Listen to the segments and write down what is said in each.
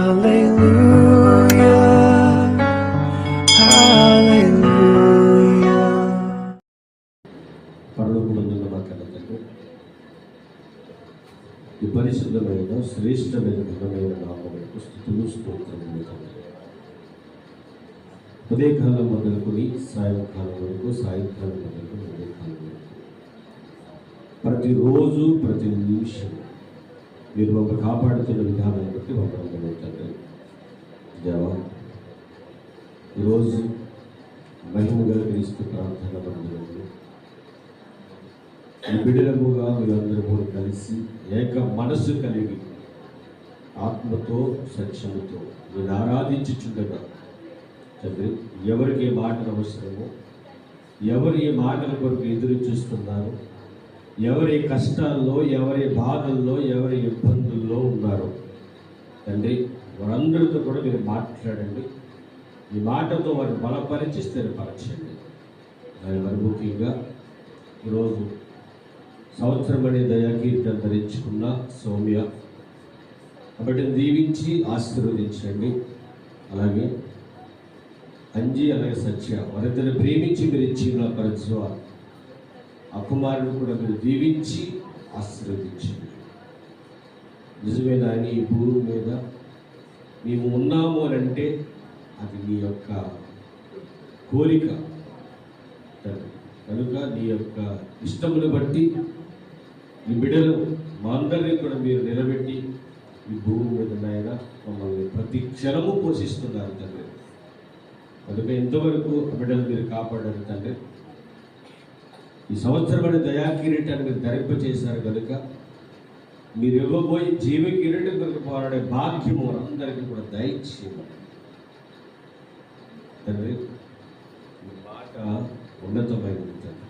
పరలోకమందున్న మా కన్న తండ్రి, ఈ పరిశుద్ధమైన శ్రేష్టమైన ఘనమైన నామములకు స్తుతులు స్తోత్రములు తండ్రి. ఉదయకాలం మొదలుకొని సాయంకాలం వరకు, సాయంకాలం మొదలుకొని ఉదయకాలం వరకు ప్రతిరోజు ప్రతి నిమిషం మీరు మమ్మల్ని కాపాడుతున్న విధానాన్ని బట్టి వందనములు తండ్రి. దేవా, ఈరోజు మహిమగల క్రీస్తు ప్రార్థన మందిరంలో ఈ బిడ్డలముగా మీరందరూ కూడా కలిసి ఏక మనస్సు కలిగి ఆత్మతో సత్యముతో మీరు ఆరాధించుచుండగా తండ్రి, ఎవరికి ఏ మాటలు అవసరమో, ఎవరు ఏ మాటల కొరకు ఎదురు చూస్తున్నారు, ఎవరి కష్టాల్లో, ఎవరి బాధల్లో, ఎవరి ఇబ్బందుల్లో ఉన్నారో తండ్రి, వారందరితో కూడా మీరు మాట్లాడండి. ఈ మాటతో వారిని బలపరిచి స్థిరపరచండి. దాని మరి ముఖ్యంగా ఈరోజు సంవత్సరం అనే దయాకీర్తి ధరించుకున్న సౌమ్య కాబట్టి దీవించి ఆశీర్వదించండి. అలాగే అంజీ, అలాగే సత్య వారిద్దరిని ప్రేమించి మీరు ఇచ్చిన పరిచయ ఆ కుమారుడు కూడా మీరు దీవించి ఆశీర్వదించండి. నిజమైన ఈ భూమి మీద మేము ఉన్నాము అని అంటే అది నీ యొక్క కోరిక కనుక నీ యొక్క ఇష్టమును బట్టి ఈ బిడ్డలు మా అందరినీ కూడా మీరు నిలబెట్టి ఈ భూమి మీద నాయన మమ్మల్ని ప్రతి క్షణము పోషిస్తున్నారు తండ్రి. కనుక ఎంతవరకు బిడ్డలు మీరు కాపాడారు తండ్రి. ఈ సంవత్సరం అనే దయాకిరీటాన్ని మీరు ధరింపచేశారు కనుక మీరు ఇవ్వబోయే జీవ కిరీటం కొరకు పోరాడే భాగ్యము అందరికీ కూడా దయచేయండి తండ్రి. మీ మాట ఉన్నతమైనది తండ్రి.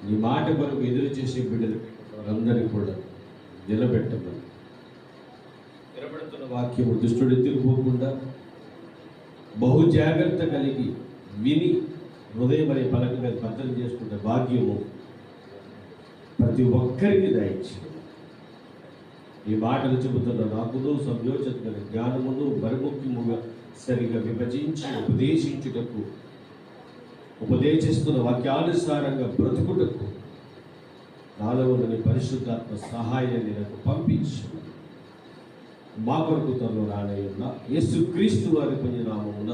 నీ మాట కొరకు ఎదురు చేసే బిడ్డలు వారందరికీ కూడా నిలబెట్టమని, నిలబెడుతున్న వాక్యము దుష్టుడు ఎత్తుకుపోకుండా బహు జాగ్రత్త కలిగి విని హృదయం అనే పలక మీద భద్రం చేసుకునే భాగ్యము ప్రతి ఒక్కరికి దయచేయండి. ఈ మాటలు చెబుతున్న నాకును సంయోచన జ్ఞానమును మరిముఖ్యముగా సరిగా విభజించి ఉపదేశించుటకు, ఉపదేశిస్తున్న వాక్యానుసారంగా బ్రతుకుటకు నాలో ఉన్న పరిశుద్ధాత్మ సహాయాన్ని నాకు పంపించు. మా కొరకు త్వరలో రానయ్యున్న యేసుక్రీస్తు వారి పుణ్యనామమున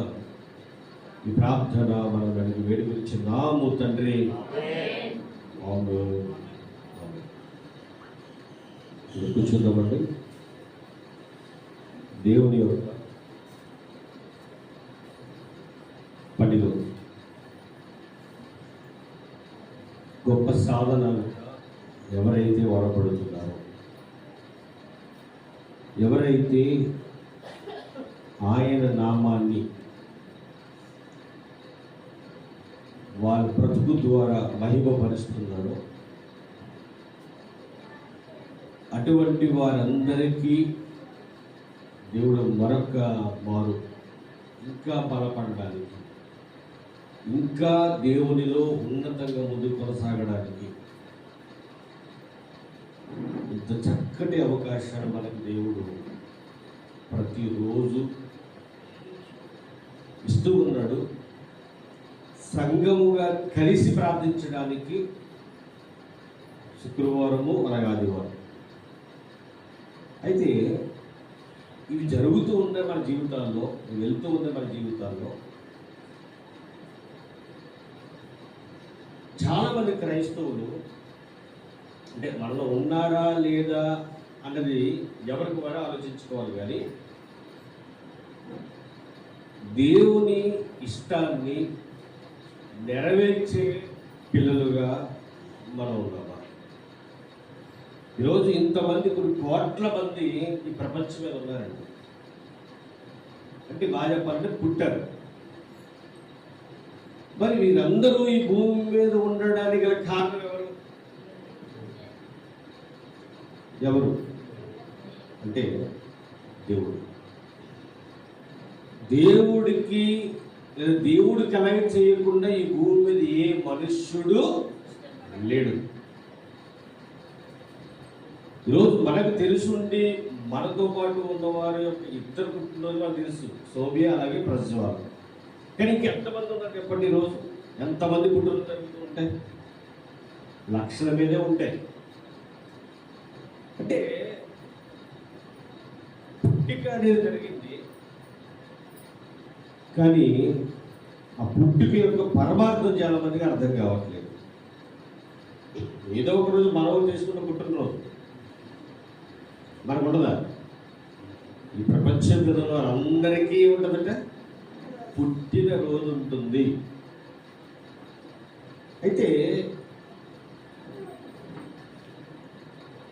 ఈ ప్రార్థన మనం అడిగి వేడుకొచ్చి నాము తండ్రి. ఆమేన్. కూర్చుందామండి. దేవుని యొక్క పనిలో గొప్ప సాధనాలుగా ఎవరైతే వాడబడుతున్నారో, ఎవరైతే ఆయన నామాన్ని వారి బ్రతుకు ద్వారా మహిమపరుస్తున్నారో అటువంటి వారందరికీ దేవుడు మరొక మారు ఇంకా బలపడడానికి, ఇంకా దేవునిలో ఉన్నతంగా ముందుకు కొనసాగడానికి ఇంత చక్కటి అవకాశాన్ని మనకు దేవుడు ప్రతిరోజు ఇస్తూ ఉన్నాడు. సంఘముగా కలిసి ప్రార్థించడానికి శుక్రవారము, అలాగే ఆదివారం. అయితే ఇవి జరుగుతూ ఉండే మన జీవితాల్లో, వెళ్తూ ఉండే మన జీవితాల్లో చాలామంది క్రైస్తవులు అంటే మనలో ఉన్నారా లేదా అన్నది ఎవరికి వారు ఆలోచించుకోవాలి. కానీ దేవుని ఇష్టాన్ని నెరవేర్చే పిల్లలుగా మనం ఉన్నామా? ఈరోజు ఇంతమంది, కొన్ని కోట్ల మంది ఈ ప్రపంచం మీద ఉన్నారండి. అంటే బాగా చెప్పాలంటే పుట్టారు. మరి వీరందరూ ఈ భూమి మీద ఉండడానికి గల కారణం ఎవరు? ఎవరు అంటే దేవుడు. దేవుడికి లేదా దేవుడు కలగ చేయకుండా ఈ భూమి మీద ఏ మనుష్యుడు లేడు. ఈరోజు మనకు తెలుసుండి మనతో పాటు ఉన్నవారి యొక్క ఇద్దరు పుట్టినరోజు మనకు తెలుసు, సోబియా అలాగే ప్రజ్వాల్. కానీ ఇంకెంతమంది ఉన్నారు చెప్పండి? ఈరోజు ఎంతమంది పుట్టినరోజు జరుగుతూ ఉంటాయి? లక్షల మీదే ఉంటాయి. అంటే పుట్టిక అనేది జరిగింది, కానీ ఆ పుట్టిక యొక్క పరమార్థం చాలా మందికి అర్థం కావట్లేదు. ఏదో ఒక రోజు మనం చేసుకున్న పుట్టినరోజు మనకు ఉండదా? ఈ ప్రపంచం మీద అందరికీ ఉంటుందంటే పుట్టిన రోజు ఉంటుంది. అయితే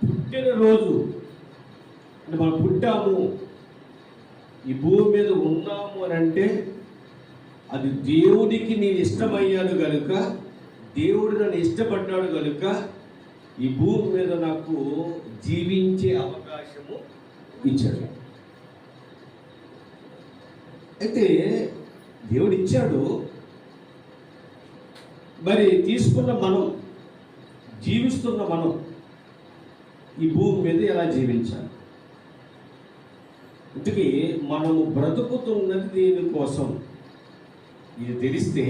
పుట్టినరోజు అంటే మనం పుట్టాము, ఈ భూమి మీద ఉన్నాము అని అంటే అది దేవుడికి నేను ఇష్టమయ్యాను కనుక, దేవుడు నన్ను ఇష్టపడ్డాడు కనుక ఈ భూమి మీద నాకు జీవించే అవకాశము ఇచ్చాడు. అయితే దేవుడు ఇచ్చాడు, మరి తీసుకున్న మనం, జీవిస్తున్న మనం ఈ భూమి మీద ఎలా జీవించాలి? అందుకే మనము బ్రతుకుతున్నది దేనికోసం ఇది తెలిస్తే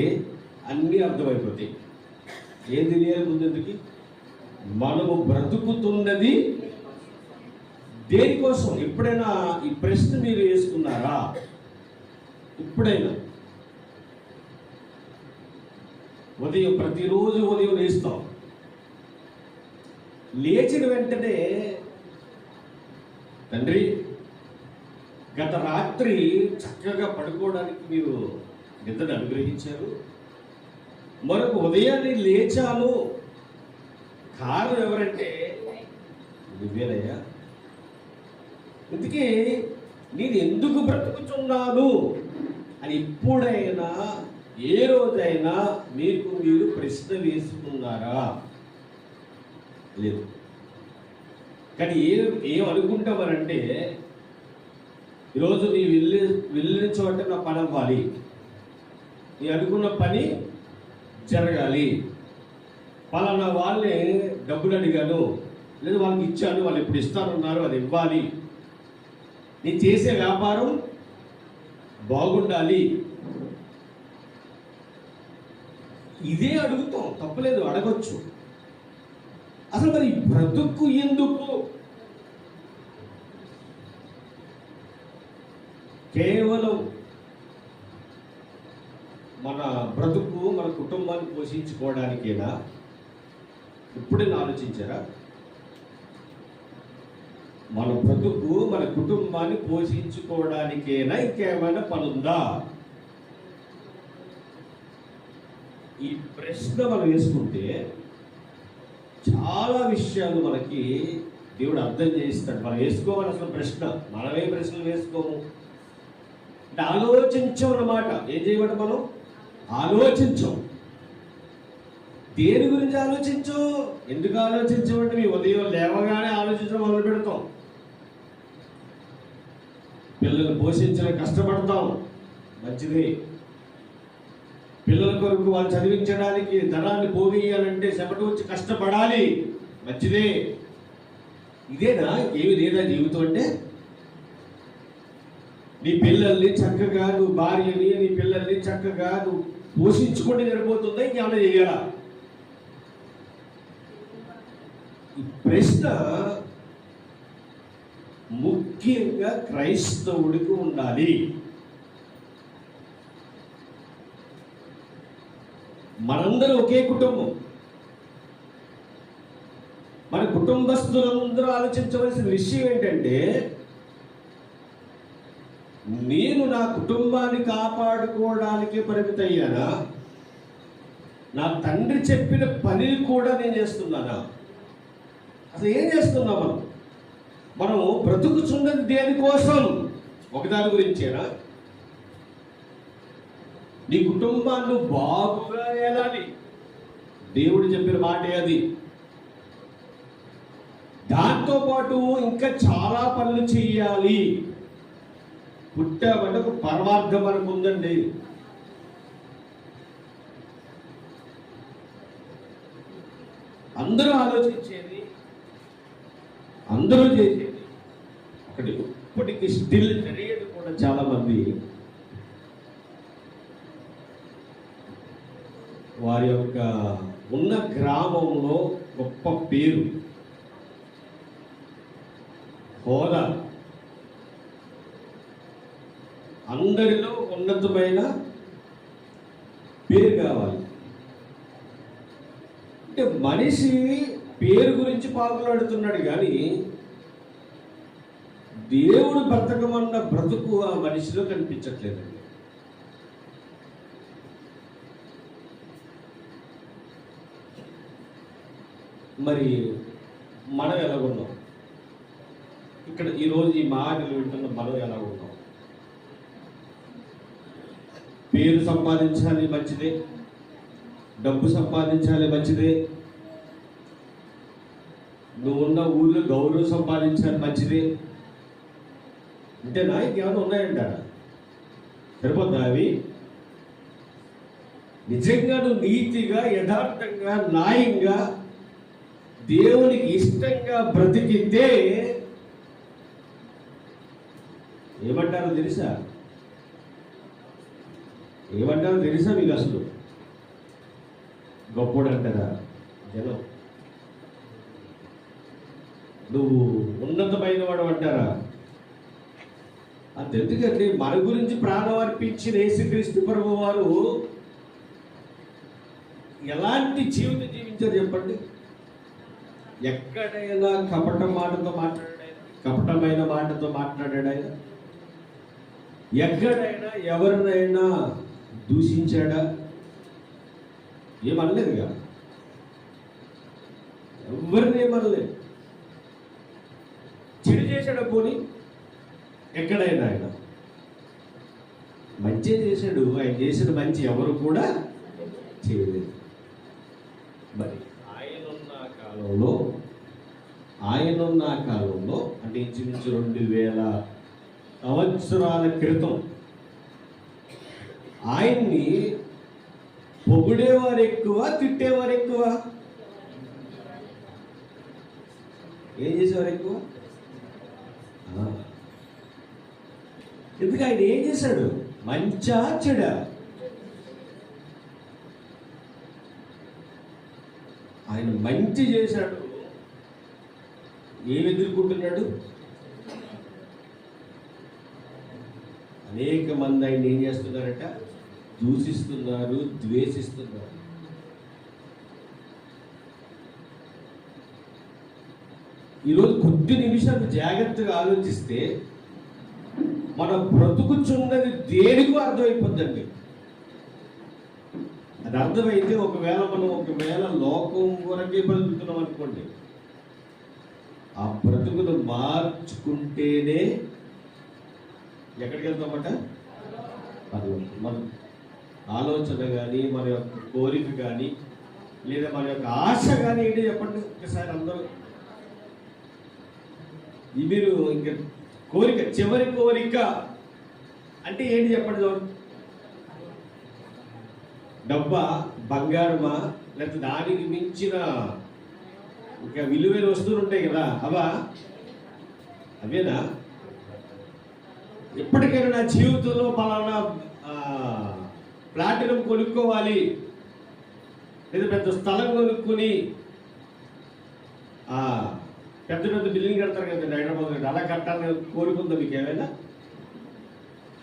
అన్నీ అర్థమైపోతాయి. ఏం తెలియాలి ముందుకి? మనము బ్రతుకుతున్నది దేనికోసం? ఎప్పుడైనా ఈ ప్రశ్న మీరు వేసుకున్నారా? ఎప్పుడైనా ఉదయం, ప్రతిరోజు ఉదయం లేస్తాం, లేచిన వెంటనే తండ్రి గత రాత్రి చక్కగా పడుకోవడానికి మీరు నిద్రను అనుగ్రహించారు, మరొక ఉదయాన్ని లేచాను, కారణం ఎవరంటే నువ్వేనయ్యా. అందుకే నేను ఎందుకు బ్రతుకుతున్నాను అని ఎప్పుడైనా ఏ రోజైనా మీకు మీరు ప్రశ్న వేసుకున్నారా? లేదు. కానీ ఏం అనుకుంటామనంటే, ఈరోజు నీ వెళ్ళిన చోట నా పని అవ్వాలి, నీ అనుకున్న పని జరగాలి, పలానా వాళ్ళని డబ్బులు అడిగాను, లేదా వాళ్ళకి ఇచ్చాను, వాళ్ళు ఇప్పుడు ఇస్తానన్నారు, అది ఇవ్వాలి, నేను చేసే వ్యాపారం బాగుండాలి, ఇదే అడుగుతాం. తప్పలేదు, అడగొచ్చు. అసలు మరి బ్రతుకు ఎందుకు? కేవలం మన బ్రతుకు మన కుటుంబాన్ని పోషించుకోవడానికేనా? ఎప్పుడైనా ఆలోచించారా? మన బ్రతుకు మన కుటుంబాన్ని పోషించుకోవడానికేనా? ఇంకేమైనా పనుందా? ఈ ప్రశ్న మనం వేసుకుంటే చాలా విషయాలు మనకి దేవుడు అర్థం చేయిస్తాడు. మనం వేసుకోవాలి అసలు ప్రశ్న. మనమే ప్రశ్నలు వేసుకోము అంటే ఆలోచించం అన్నమాట. ఏం చేయమంటే మనం ఆలోచించం. దేని గురించి ఆలోచించం? ఎందుకు ఆలోచించమంటే మీ ఉదయం లేవగానే ఆలోచించడం మొదలు పెడతాం. పిల్లలు పోషించడానికి కష్టపడతాం, మంచిదే. పిల్లల కొరకు వాళ్ళు చదివించడానికి ధనాన్ని పోగేయాలంటే చెమట వచ్చి కష్టపడాలి, మంచిదే. ఇదేనా? ఏమి లేదా జీవితం అంటే? నీ పిల్లల్ని చక్కగా, నువ్వు భార్యని, నీ పిల్లల్ని చక్కగా నువ్వు పోషించుకుంటే సరిపోతుందా? ఇంకేమైనా చేయాలా? ఈ ప్రశ్న ముఖ్యంగా క్రైస్తవుడికి ఉండాలి. మనందరూ ఒకే కుటుంబం. మన కుటుంబస్తులందరూ ఆలోచించవలసిన విషయం ఏంటంటే, నేను నా కుటుంబాన్ని కాపాడుకోవడానికి పరిమితయ్యానా? నా తండ్రి చెప్పిన పని కూడా నేను చేస్తున్నానా? అసలు ఏం చేస్తున్నాం మనం బ్రతుకుచున్నది దేనికోసం? ఒకదాని గురించేనా? నీ కుటుంబాన్ని బాగుగా ఏలాలి, దేవుడు చెప్పిన మాటే అది. దాంతోపాటు ఇంకా చాలా పనులు చెయ్యాలి. పుట్టామంటే ఒక పరమార్థం మనకు ఉందండి. అందరూ ఆలోచించేది, అందరూ చేసేది అక్కడ ఇప్పటికీ స్టిల్ తెలియదు కూడా చాలా మంది వారి యొక్క ఉన్న గ్రామంలో గొప్ప పేరు, హోదా, అందరిలో ఉన్నతమైన పేరు కావాలి. అంటే మనిషి పేరు గురించి పాల్గొడుతున్నాడు కానీ దేవుడు బ్రతకమన్న బ్రతుకు ఆ మనిషిలో కనిపించట్లేదండి. మరి మనం ఎలాగున్నాం? ఇక్కడ ఈరోజు ఈ మాటలు వింటున్న మనం ఎలాగున్నాం? పేరు సంపాదించాలి మంచిదే, డబ్బు సంపాదించాలి మంచిదే, నువ్వున్న ఊళ్ళో గౌరవం సంపాదించాలి మంచిదే. అంటేనా ఇంకేమైనా ఉన్నాయంట? సరిపోద్దా అవి? నిజంగా నువ్వు నీతిగా, యథార్థంగా, న్యాయంగా, దేవునికి ఇష్టంగా బ్రతికితే ఏమంటారో తెలుసా? ఏమంటారో తెలుసా మీకు? అసలు గొప్పోడు అంటారా జనం? నువ్వు ఉన్నతమైన వాడు అంటారా? అంతెందుకండి, మన గురించి ప్రాణం అర్పించిన యేసుక్రీస్తు ప్రభువు వారు ఎలాంటి జీవితం జీవించారు చెప్పండి? ఎక్కడైనా కపటమైన మాటతో మాట్లాడాడు ఆయన? ఎక్కడైనా ఎవరినైనా దూషించాడా? ఏమనలేదుగా, ఎవరిని ఏమనలేదు. చెడు చేశాడా? పోనీ ఎక్కడైనా ఆయన మంచి చేశాడు. ఆయన చేసిన మంచి ఎవరు కూడా చేయలేదు. మరి ఆయనున్న కాలంలో అంటే ఇంచుమించు 2000 సంవత్సరాల క్రితం ఆయన్ని పొగిడేవారు ఎక్కువ, తిట్టేవారు ఎక్కువ? ఏం చేసేవారు ఎక్కువ? ఎందుకు? ఆయన ఏం చేశాడు? మంచా చెడా? ఆయన మంచి చేశాడు. ఏమి ఎదుర్కొంటున్నాడు? అనేక మంది ఆయన ఏం చేస్తున్నారట? దూషిస్తున్నారు, ద్వేషిస్తున్నారు. ఈరోజు కొద్ది నిమిషాలు జాగ్రత్తగా ఆలోచిస్తే మన బ్రతుకుచున్నది దేనికో అర్థమైపోద్దండి. అది అర్థమైతే ఒకవేళ లోకం కొరకే బ్రతుకుతున్నాం అనుకోండి, ఆ బ్రతుకును మార్చుకుంటేనే ఎక్కడికి వెళ్తామట? మన ఆలోచన కానీ, మన యొక్క కోరిక కానీ, లేదా మన యొక్క ఆశ కానీ ఏంటి చెప్పండి ఒకసారి అందరూ. మీరు ఇంకా కోరిక, చివరి కోరిక అంటే ఏంటి చెప్పండి? డబ్బా, బంగారమా, లేకపోతే దానికి మించిన ఇంకా విలువైన వస్తువులు ఉంటాయి కదా, అవేనా? ఎప్పటికైనా నా జీవితంలో పలానా ప్లాటినం కొనుక్కోవాలి, లేదా పెద్ద స్థలం కొనుక్కొని పెద్ద పెద్ద బిల్డింగ్ కడతారు కదండి హైదరాబాద్, అలా కట్టాలని కోరుకుందా మీకు ఏమైనా?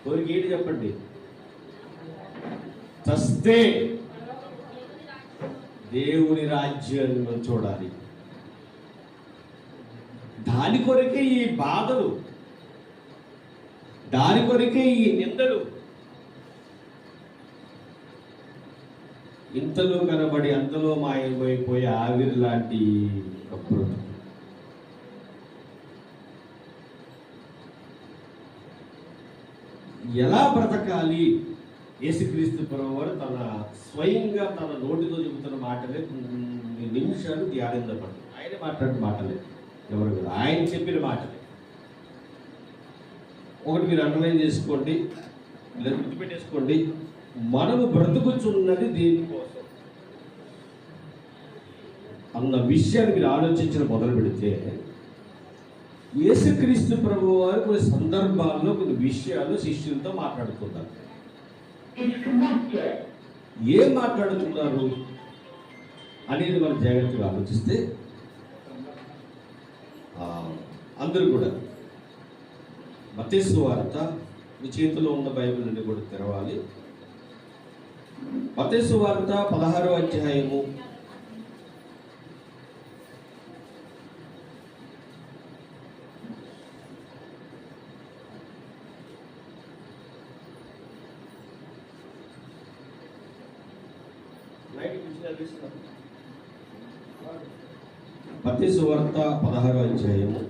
కోరిక ఏంటి చెప్పండి? చస్తే దేవుని రాజ్యాన్ని చూడాలి. దాని కొరకే ఈ బాధలు, దాని కొరకే ఈ నిందలు. ఇంతలో కనబడి అంతలో మాయమైపోయే ఆవిరి లాంటి బ్రతుకు. ఎలా బ్రతకాలి? యేసుక్రీస్తు ప్రభువారు తన స్వయంగా తన నోటితో చెబుతున్న మాటలే నిమిషాలు ధ్యానించబడి, ఆయన మాట్లాడిన మాటలే, ఎవరు కదా, ఆయన చెప్పిన మాటలే. ఒకటి మీరు అండర్లైన్ చేసుకోండి, లేదా గుర్తుపెట్టేసుకోండి, మనము బ్రతుకుచున్నది దేనికోసం అన్న విషయాన్ని మీరు ఆలోచించడం మొదలు పెడితే యేసుక్రీస్తు ప్రభువు వారు కొన్ని సందర్భాల్లో కొన్ని విషయాలు శిష్యులతో మాట్లాడుతున్నారు. ఏం మాట్లాడుతున్నారు అనేది మనం జాగ్రత్తగా ఆలోచిస్తే అందరూ కూడా మత్తయి సువార్త, మీ చేతిలో ఉన్న బైబిల్ నుండి కూడా తెరవాలి. మత్తయి సువార్త 16వ అధ్యాయము 16వ అధ్యాయము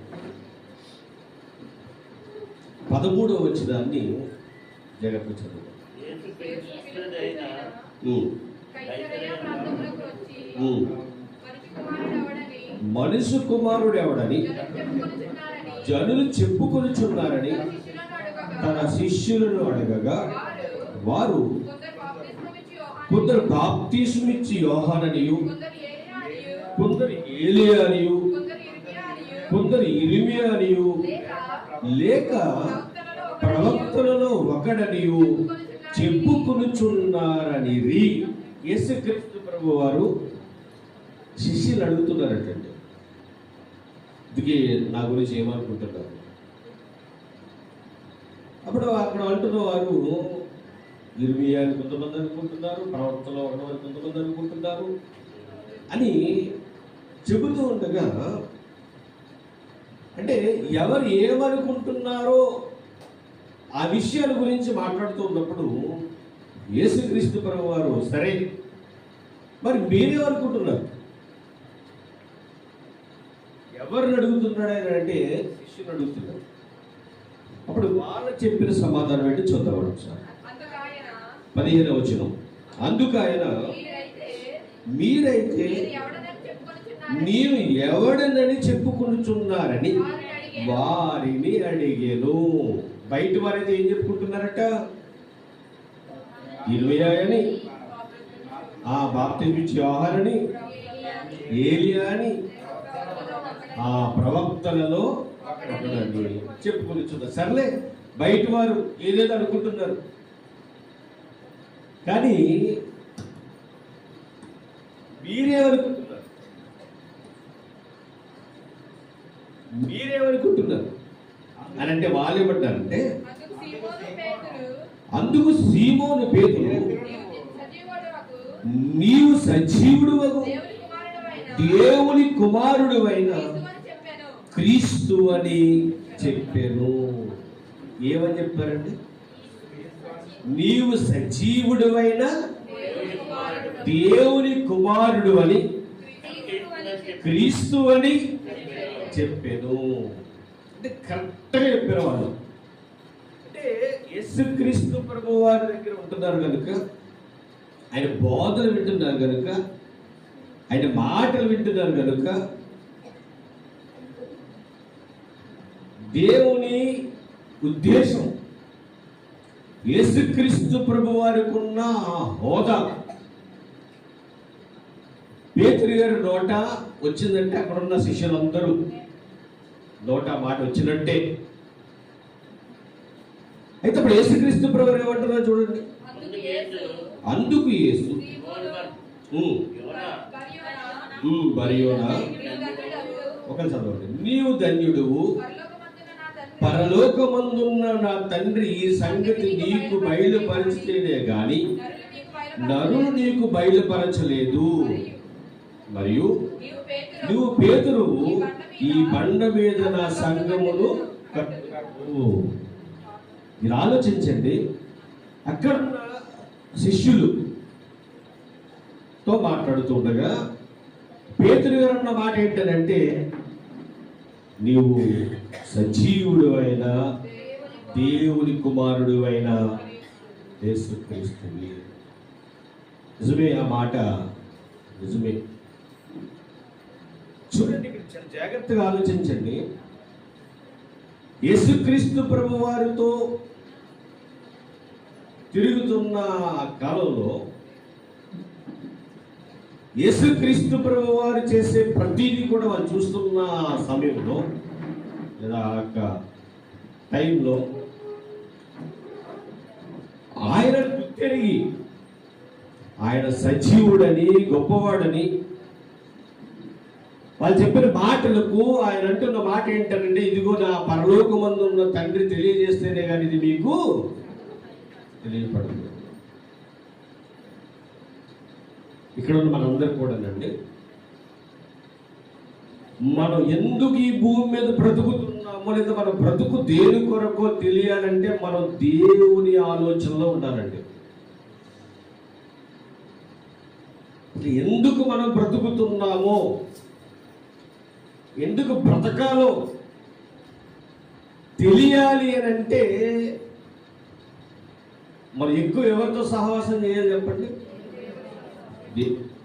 13వ వచనాన్ని జాగ్రత్తగా చదువు. మనుష్య కుమారుడు ఎవడని జనులు చెప్పుకొనుచున్నారని తన శిష్యులను అడగగా వారు కొందరు బాప్తిస్మమిచ్చి యోహాననియు, కొందరు ఏలియా అనియు, కొందరు ఇర్మియా అనియు, లేక ప్రవక్తలలో ఒకడనియు చెప్పుకొనుచున్నారని యేసుక్రీస్తు ప్రభు వారు శిష్యులు అడుగుతున్నారటండి. అందుకే నా గురించి ఏమనుకుంటున్నారు? అప్పుడు అక్కడ అంటున్న వారు ఇర్మియా అని కొంతమంది అనుకుంటున్నారు, ప్రవక్తలో ఒకటి కొంతమంది అనుకుంటున్నారు అని చెబుతూ ఉండగా, అంటే ఎవరు ఏమనుకుంటున్నారో ఆ విషయాల గురించి మాట్లాడుతూ ఉన్నప్పుడు యేసుక్రీస్తు ప్రభు వారు సరే మరి మీరేమనుకుంటున్నారు, ఎవరిని అడుగుతున్నాడు అంటే శిష్యుని అడుగుతున్నారు. అప్పుడు వాళ్ళు చెప్పిన సమాధానం ఏంటి చూద్దాం సార్. 15వ వచనం, అందుకు ఆయన మీరైతే నేను ఎవడనని చెప్పుకొనుచున్నారని వారిని అడిగేను. బయట వారైతే ఏం చెప్పుకుంటున్నారట? ఇర్మియా అని, బాప్తిస్మమిచ్చే యోహానని, ఏలియా అని, ప్రవక్తలలో చెప్పుకొనుచున్నారు. సర్లే, బయట వారు ఏదేదో అనుకుంటున్నారు, కానీ మీరేమనుకుంటున్నారు? మీరేమనుకుంటున్నారు అని అంటే వాళ్ళు ఏమంటారంటే, అందుకు సీమోను పేతురు నీవు సజీవుడు దేవుని కుమారుడు అయిన క్రీస్తు అని చెప్పాను. ఏమని చెప్పారండి? నీవు సజీవుడు అయిన దేవుని కుమారుడు అని క్రీస్తు అని చెప్పాను. అంటే కరెక్ట్గా చెప్పారు వాళ్ళు. అంటే యేసుక్రీస్తు ప్రభు వారి దగ్గర ఉంటున్నారు కనుక, ఆయన బోధలు వింటున్నారు కనుక, ఆయన మాటలు వింటున్నారు కనుక, దేవుని ఉద్దేశం యేసుక్రీస్తు ప్రభు వారికి ఉన్న హోదా పేతురు గారి నోట వచ్చిందంటే అక్కడ ఉన్న శిష్యులందరూ నోట మాట వచ్చినట్టే. అయితే ఇప్పుడు యేసుక్రీస్తు ప్రభు ఏమంటున్నారు చూడండి. అందుకు యేసు ఒకరి చదవండి. నీవు ధన్యుడువు, పరలోకమందున్న నా తండ్రి ఈ సంగతి నీకు బయలుపరిస్తేనే గాని నరులు నీకు బయలుపరచలేదు. మరియు నువ్వు పేతురు, ఈ బండ మీద నా సంఘమును కట్టు. మీరు ఆలోచించండి, అక్కడ శిష్యులుతో మాట్లాడుతుండగా పేతురు గారు అన్న మాట ఏంటంటే, నీవు సజీవుడు అయిన దేవుని కుమారుడు అయిన యేసుక్రీస్తువి. నిజమే, ఆ మాట నిజమే. చూడండి, చాలా జాగ్రత్తగా ఆలోచించండి. యేసుక్రీస్తు ప్రభు వారితో తిరుగుతున్న కాలంలో యేసుక్రీస్తు ప్రభు వారు చేసే ప్రతిదీ కూడా మనం చూస్తున్న సమయంలో లేదా ఆ యొక్క టైంలో ఆయన గుర్తెరిగి ఆయన సజీవుడని గొప్పవాడని వాళ్ళు చెప్పిన మాటలకు ఆయన అంటున్న మాట ఏంటంటే, ఇదిగో నా పరలోకమందు ఉన్న తండ్రి తెలియజేస్తేనే కానీ ఇది మీకు తెలియపడదు. ఇక్కడ ఉన్న మనందరూ కూడానండి, మనం ఎందుకు ఈ భూమి మీద బ్రతుకుతున్నామో లేదా మన బ్రతుకు దేని కొరకో తెలియాలంటే మనం దేవుని ఆలోచనలో ఉండాలండి. ఎందుకు మనం బ్రతుకుతున్నామో, ఎందుకు బ్రతకాలో తెలియాలి అని అంటే మనం ఎక్కువ ఎవరితో సహవాసం చేయాలి చెప్పండి?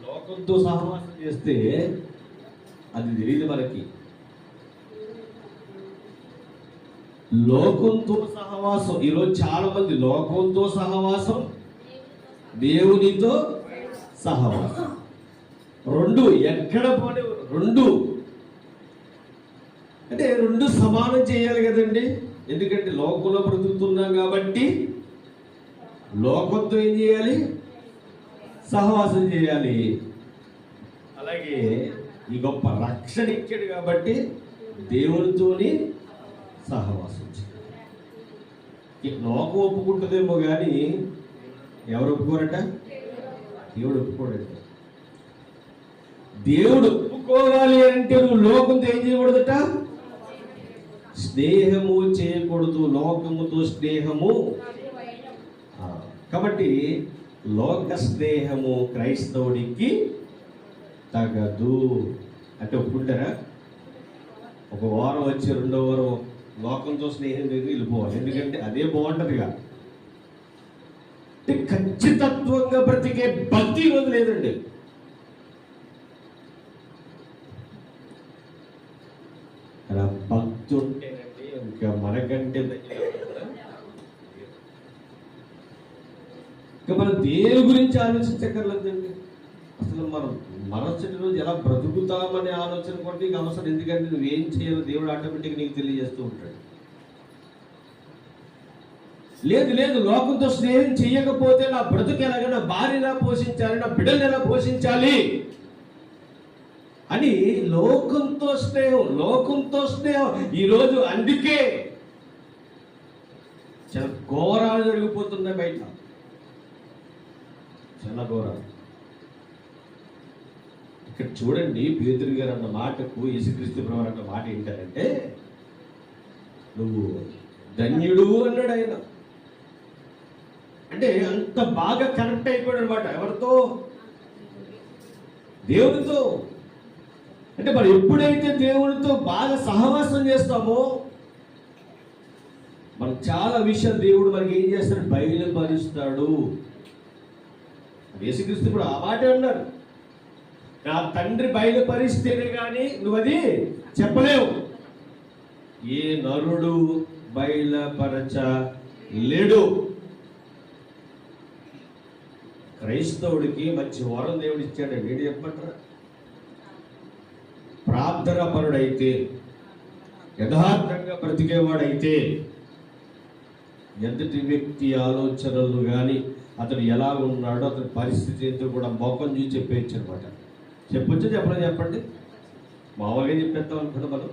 లోకంతో సహవాసం చేస్తే అది తెలియదు మనకి. లోకంతో సహవాసం, ఈరోజు చాలా మంది లోకంతో సహవాసం, దేవునితో సహవాసం, రెండు ఎక్కడ పోనీ రెండు అంటే రెండు సమానం చేయాలి కదండి. ఎందుకంటే లోకంలో బ్రతుకుతున్నాం కాబట్టి లోకంతో ఏం చేయాలి? సహవాసం చేయాలి. అలాగే ఈ గొప్ప రక్షణ ఇచ్చాడు కాబట్టి దేవునితోని సహవాసం చేయాలి. లోకం ఒప్పుకుంటుందేమో కానీ ఎవరు ఒప్పుకోరట? దేవుడు ఒప్పుకోడట. దేవుడు ఒప్పుకోవాలి అంటే నువ్వు లోకంతో ఏం చేయకూడదట? స్నేహము చేయకూడదు. లోకముతో స్నేహము. కాబట్టి లోక స్నేహము క్రైస్తవుడికి తగదు అంటే ఒప్పుకుంటారా? ఒక వారం వచ్చి రెండో వారం లోకంతో స్నేహం దగ్గర వెళ్ళిపోవాలి. ఎందుకంటే అదే బాగుంటుందిగా. అంటే ఖచ్చితత్వంగా బ్రతికే భక్తి రోజు లేదండి. అలా భక్తి ఉంటేనండి ఇంకా మనకంటే ఇంకా మనం దేని గురించి ఆలోచించక్కర్లేదండి. అసలు మనం మరుసటి రోజు ఎలా బ్రతుకుతామనే ఆలోచన కూడా నీకు అవసరం. ఎందుకంటే నువ్వేం చేయాలో దేవుడు ఆటోమేటిక్గా నీకు తెలియజేస్తూ ఉంటాడు. లేదు లేదు లోకంతో స్నేహం చేయకపోతే నా బ్రతుకు ఎలాగా, నా భార్య ఎలా పోషించాలి, నా బిడ్డలు ఎలా పోషించాలి అని లోకంతో స్నేహం ఈరోజు అందుకే చాలా ఘోరాలు జరిగిపోతున్నాయి బయట. చాలా ఘోరాలు. ఇక్కడ చూడండి, పేతురు గారు అన్న మాటకు యేసుక్రీస్తు ప్రభువు అన్న మాట ఏంటంటే, నువ్వు ధన్యుడు అన్నాడు ఆయన. అంటే అంత బాగా కనెక్ట్ అయిపోయాడు అనమాట. ఎవరితో? దేవునితో. అంటే మరి ఎప్పుడైతే దేవునితో బాగా సహవాసం చేస్తామో మనం చాలా విషయాలు దేవుడు మనకి ఏం చేస్తాడు? బయలుపరుస్తాడు. యేసుక్రీస్తు కూడా ఆ మాట అన్నాడు, నా తండ్రి బయలుపరిస్తేనే కానీ నువ్వు అది చెప్పలేవు. ఏ నరుడు బయలుపరచలేడు. క్రైస్తవుడికి మంచి వరం దేవుడు ఇచ్చాడండి. ఏంటి చెప్పమంటారా? ప్రార్థన పరుడైతే, యథార్థంగా బ్రతికేవాడైతే, ఎదుటి వ్యక్తి ఆలోచనలు కానీ అతను ఎలా ఉన్నాడో అతని పరిస్థితి ఏంటో కూడా మోకం చూసి చెప్పేయచ్చు అనమాట. చెప్పొచ్చు చెప్పలేదు చెప్పండి? మామూలుగా చెప్పేస్తాం అనుకుంటాం మనం.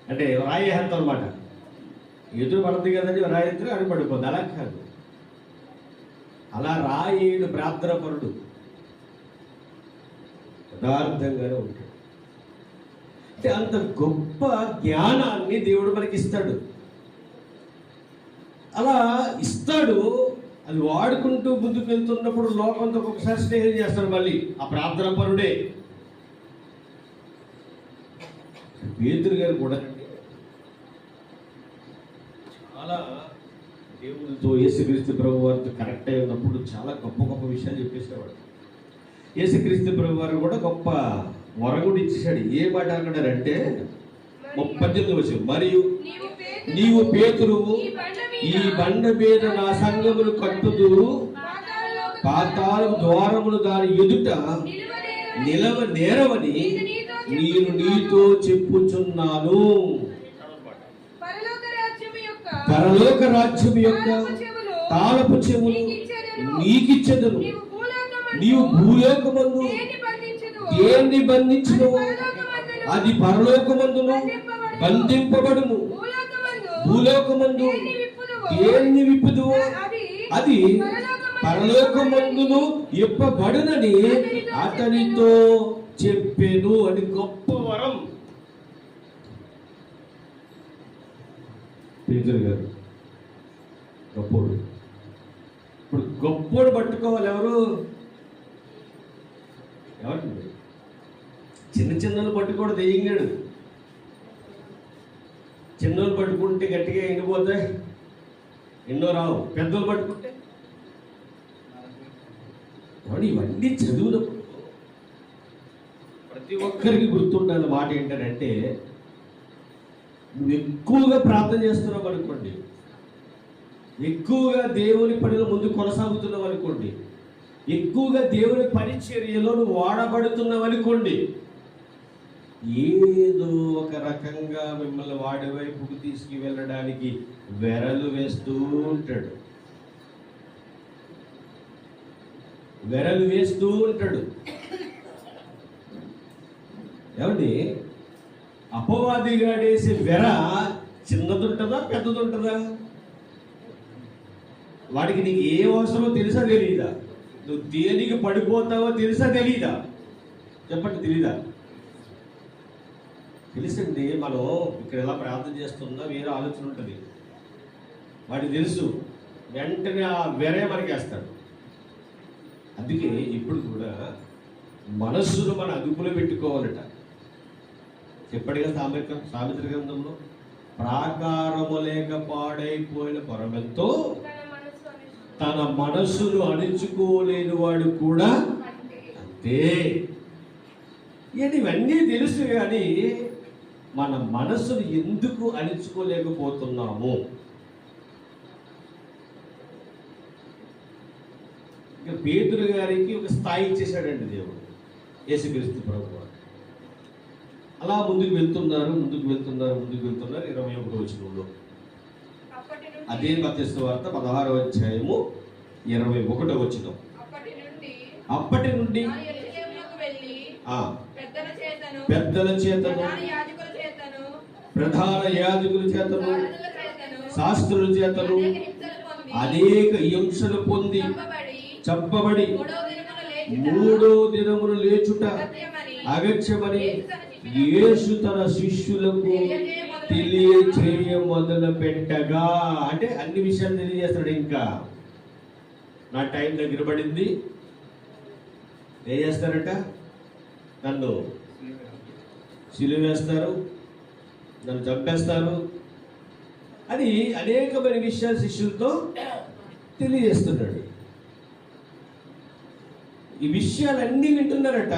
అంటే రాయేస్తాం అనమాట. ఎదురు పడుతుంది కదండి, రాయిద్దరు అని పడిపోద్ది. అలా కాదు. అలా రాయేడు ప్రార్థన పరుడు యథార్థంగానే ఉంటాడు. అంటే అంత గొప్ప జ్ఞానాన్ని దేవుడు మనకి ఇస్తాడు. అలా ఇస్తాడు. అది వాడుకుంటూ ముందుకు వెళ్తున్నప్పుడు లోకంతో ఒకసారి స్నేహం చేస్తాడు. మళ్ళీ ఆ ప్రార్థన పరుడే. పేతురు గారు కూడా చాలా దేవునితో, యేసుక్రీస్తు ప్రభు వారితో కరెక్ట్ అయి ఉన్నప్పుడు చాలా గొప్ప గొప్ప విషయాలు చెప్పేసేవాడు. యేసుక్రీస్తు ప్రభు వారు కూడా గొప్ప వరం కూడా ఇచ్చేసాడు. ఏ మాట అన్నాడంటే 18వ వచనం, మరియు నీవు పేతురువు, ఈ బండ మీద నా సంఘమును కట్టుదురు, పాతాళం ద్వారములు దాని ఎదుట నిలవ నేరవని నేను నీతో చెప్పుచున్నాను. పరలోక రాజ్యం యొక్క తాళపు చెవులు నీకిచ్చెదను. నీవు భూలోకమందు దేన్ని బంధించును అది పరలోకమందును బంధింపబడును, భూలోకమందు దేన్ని విప్పుదువో అది పరలోకమందును ఇప్పబడునని అతనితో చెప్పెను. అది గొప్ప వరం. పేతురు గారు గొప్పోడు. ఇప్పుడు గొప్పోడు పట్టుకోవాలి ఎవరు? ఎవరు? చిన్న చిన్నలు పట్టుకోడు దెయ్యంగాడు. చిన్నోళ్ళు పట్టుకుంటే గట్టిగా ఎండిపోతాయి, ఎన్నో రావు. పెద్దోళ్ళు పట్టుకుంటే ఇవన్నీ చదువునప్పుడు ప్రతి ఒక్కరికి గుర్తుండాలి మాట ఏంటంటే, నువ్వు ఎక్కువగా ప్రార్థన చేస్తున్నావు అనుకోండి, ఎక్కువగా దేవుని పనిలో ముందు కొనసాగుతున్నావు అనుకోండి, ఎక్కువగా దేవుని పరిచర్యలో నువ్వు వాడబడుతున్నావు అనుకోండి, ఏదో ఒక రకంగా మిమ్మల్ని వాడి వైపుకు తీసుకువెళ్ళడానికి వెరలు వేస్తూ ఉంటాడు, వెరలు వేస్తూ ఉంటాడు. ఏమండి, అపవాదిగాడేసే వెర చిన్నదుంటుందా పెద్దదుంటుందా? వాడికి నీకు ఏ అవసరమో తెలుసా తెలీదా? నువ్వు దేనికి పడిపోతావో తెలుసా తెలీదా? చెప్పండి, తెలీదా? తెలుసండి. మనం ఇక్కడ ఎలా ప్రార్థన చేస్తుందా వేరే ఆలోచన ఉంటుంది. వాడికి తెలుసు, వెంటనే ఆ వెరే మనకేస్తాడు. అందుకే ఇప్పుడు కూడా మనస్సును మన అదుపులో పెట్టుకోవాలట. చెప్పడిగా సామెత్ర గ్రంథంలో, ప్రాకారము లేక పాడైపోయిన పరమెంతో తన మనస్సును అణుచుకోలేని వాడు కూడా అంతే. ఇవన్నీ తెలుసు, కానీ మన మనస్సును ఎందుకు అణుచుకోలేకపోతున్నాము? ఇక పేతురు గారికి ఒక స్థాయి ఇచ్చేసాడండి దేవుడు, యేసుక్రీస్తు ప్రభువు. అలా ముందుకు వెళ్తున్నారు 21వ వచనంలో. అదే మత్తయి వార్త 16వ అధ్యాయము 21వ వచనం. అప్పటి నుండి పెద్దల చేతను ప్రధాన యాజకుల చేతను శాస్త్రుల చేతను అనేక హింసలు పొంది చంపబడి 3వ దినమున లేచుట అగత్యమని యేసు తన శిష్యులకు తెలియచేయ మొదలు పెట్టగా. అంటే అన్ని విషయాలు తెలియజేస్తాడు. ఇంకా నా టైం దగ్గర పడింది, ఏం చేస్తారట? నన్ను సిలువ వేస్తారు, నన్ను చంపేస్తారు అని అనేకమైన విషయాలు శిష్యులతో తెలియజేస్తున్నాడు. ఈ విషయాలన్నీ వింటున్నారట.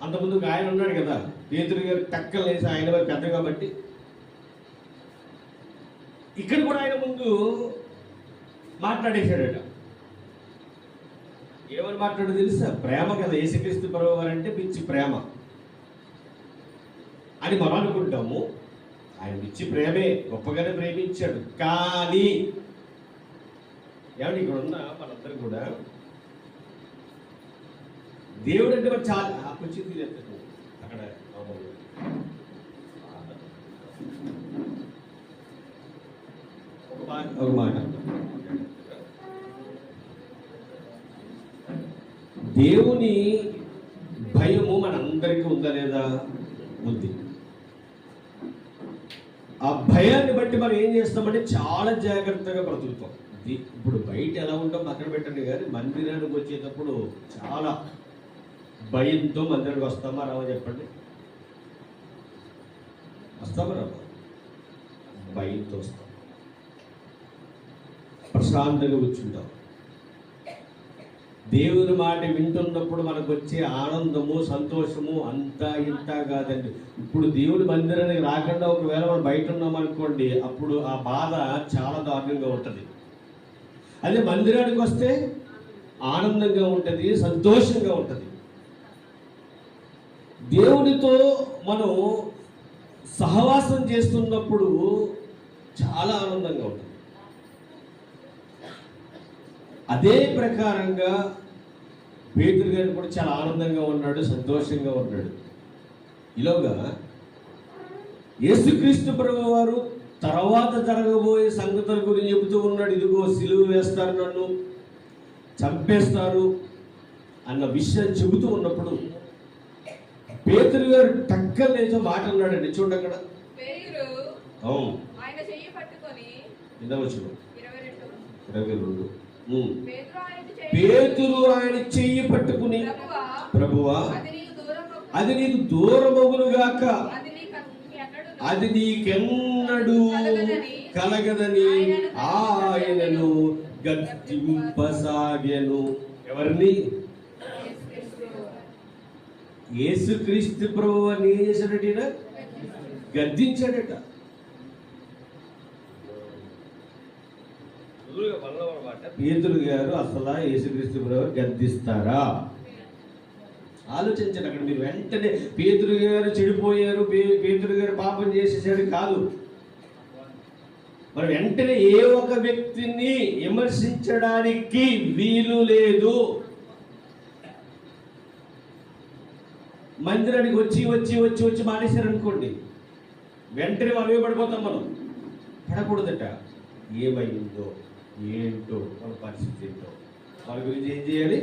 అంతకుముందు ఆయన ఉన్నాడు కదా, పేతురు గారు టక్కలు వేసి, ఆయన వారు పెద్ద కాబట్టి ఇక్కడ కూడా ఆయన ముందు మాట్లాడేశాడట. ఏమని మాట్లాడు తెలుసా? ప్రేమ కదా. యేసుక్రీస్తు ప్రభువు వారు అంటే పిచ్చి ప్రేమ అని మనం అనుకుంటాము. ఆయన పిచ్చి ప్రేమే, గొప్పగానే ప్రేమించాడు. కానీ ఏమంటే ఇక్కడ ఉన్న మనందరూ కూడా దేవుడు అంటే మరి చాలా వచ్చింది అక్కడ. ఒక మాట, దేవుని భయము మనందరికీ ఉందా లేదా? ఉంది. ఆ భయాన్ని బట్టి మనం ఏం చేస్తామంటే చాలా జాగ్రత్తగా బ్రతుకుతాం. ఇప్పుడు బయట ఎలా ఉంటాం పక్కన పెట్టండి, కానీ మందిరానికి వచ్చేటప్పుడు చాలా భయంతో మందిరానికి వస్తామా రావా? చెప్పండి, వస్తామా రావా? భయంతో వస్తాం. ప్రశాంతంగా కూర్చుంటాం. దేవుని మాట వింటున్నప్పుడు మనకు వచ్చే ఆనందము, సంతోషము అంతా ఇంత కాదండి. ఇప్పుడు దేవుని మందిరానికి రాకుండా ఒకవేళ మనం బయట ఉన్నాం అనుకోండి, అప్పుడు ఆ బాధ చాలా దారుణంగా ఉంటుంది. అదే మందిరానికి వస్తే ఆనందంగా ఉంటుంది, సంతోషంగా ఉంటుంది. దేవునితో మనం సహవాసం చేస్తున్నప్పుడు చాలా ఆనందంగా ఉంటుంది. అదే ప్రకారంగా పేతురు గారు కూడా చాలా ఆనందంగా ఉన్నాడు, సంతోషంగా ఉన్నాడు. ఈలోగా యేసుక్రీస్తు ప్రభువు వారు తర్వాత జరగబోయే సంగతుల గురించి చెబుతూ ఉన్నాడు. ఇదిగో సిలువ వేస్తారు, నన్ను చంపేస్తారు అన్న విషయం చెబుతూ ఉన్నప్పుడు పేతురు గారు టక్కన లేచో మాట అన్నాడండి. చూడండి అక్కడ. అవును, వినవచ్చు 22. పేతురు ఆయన చెయ్యి పట్టుకుని, ప్రభువా అది నీకు దూరమగునుగాక, అది నీకెన్నడూ కలగదని ఆయనను గద్దింపసాగెను. ఎవరిని? యేసుక్రీస్తు ప్రభువు అని ఏం చేశాడట? గద్దించాడట. పేతురు గారు అసలు యేసుక్రీస్తు ప్రభువు గద్దిస్తారా? ఆలోచించండి. అక్కడ మీరు వెంటనే పేతురు గారు చెడిపోయారు, పేతురు గారు పాపం చేసేసాడు కాదు. మరి వెంటనే ఏ ఒక వ్యక్తిని విమర్శించడానికి వీలు లేదు. మందిరానికి వచ్చి వచ్చి వచ్చి వచ్చి మానేశారనుకోండి, వెంటనే మనం పడిపోతాం. మనం పడకూడదట. ఏమైందో ఏంటో మన పరిస్థితి ఏంటో వాళ్ళ గురించి ఏం చేయాలి?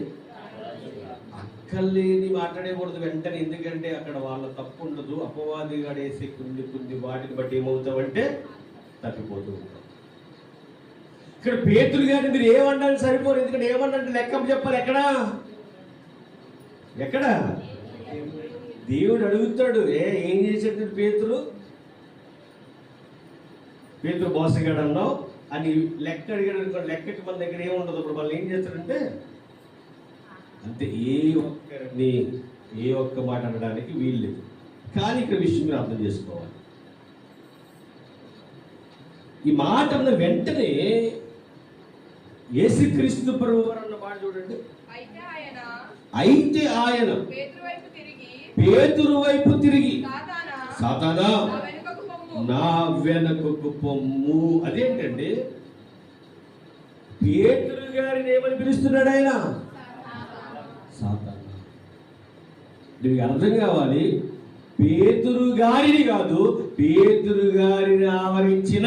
అక్కర్లేని మాట్లాడకూడదు వెంటనే. ఎందుకంటే అక్కడ వాళ్ళ తప్పు ఉండదు. అపవాదిగా వేసే కొన్ని వాటిని బట్టి ఏమవుతామంటే తప్పిపోతూ ఉంటాం. ఇక్కడ పేతురు గారిని మీరు ఏమన్నాను సరిపోరు. ఎందుకంటే ఏమన్నంటే లెక్క చెప్పాలి. ఎక్కడ దేవుడు అడుగుతాడు. ఏం చేసేది పేతురు మోసగాడు అన్నావు అని లెక్క అడిగాడు అనుకోండి. లెక్కకి మన దగ్గర ఏముండదు. అప్పుడు వాళ్ళు ఏం చేస్తారంటే అంతే, ఏ ఒక్క మాట అనడానికి వీల్లేదు. కానీ ఇక్కడ విషయం మీరు అర్థం చేసుకోవాలి. ఈ మాట అన్న వెంటనే యేసుక్రీస్తు ప్రభువు అన్న మాట చూడండి. అయితే ఆయన పేతురు వైపు తిరిగి, సాతానా నా వెనకకు పొమ్ము. అదేంటండి? పేతురు గారిని ఏమని పిలుస్తున్నాడు ఆయన? సాతానా. దీనికి అర్థం కావాలి. పేతురు గారిని కాదు, పేతురు గారిని ఆవరించిన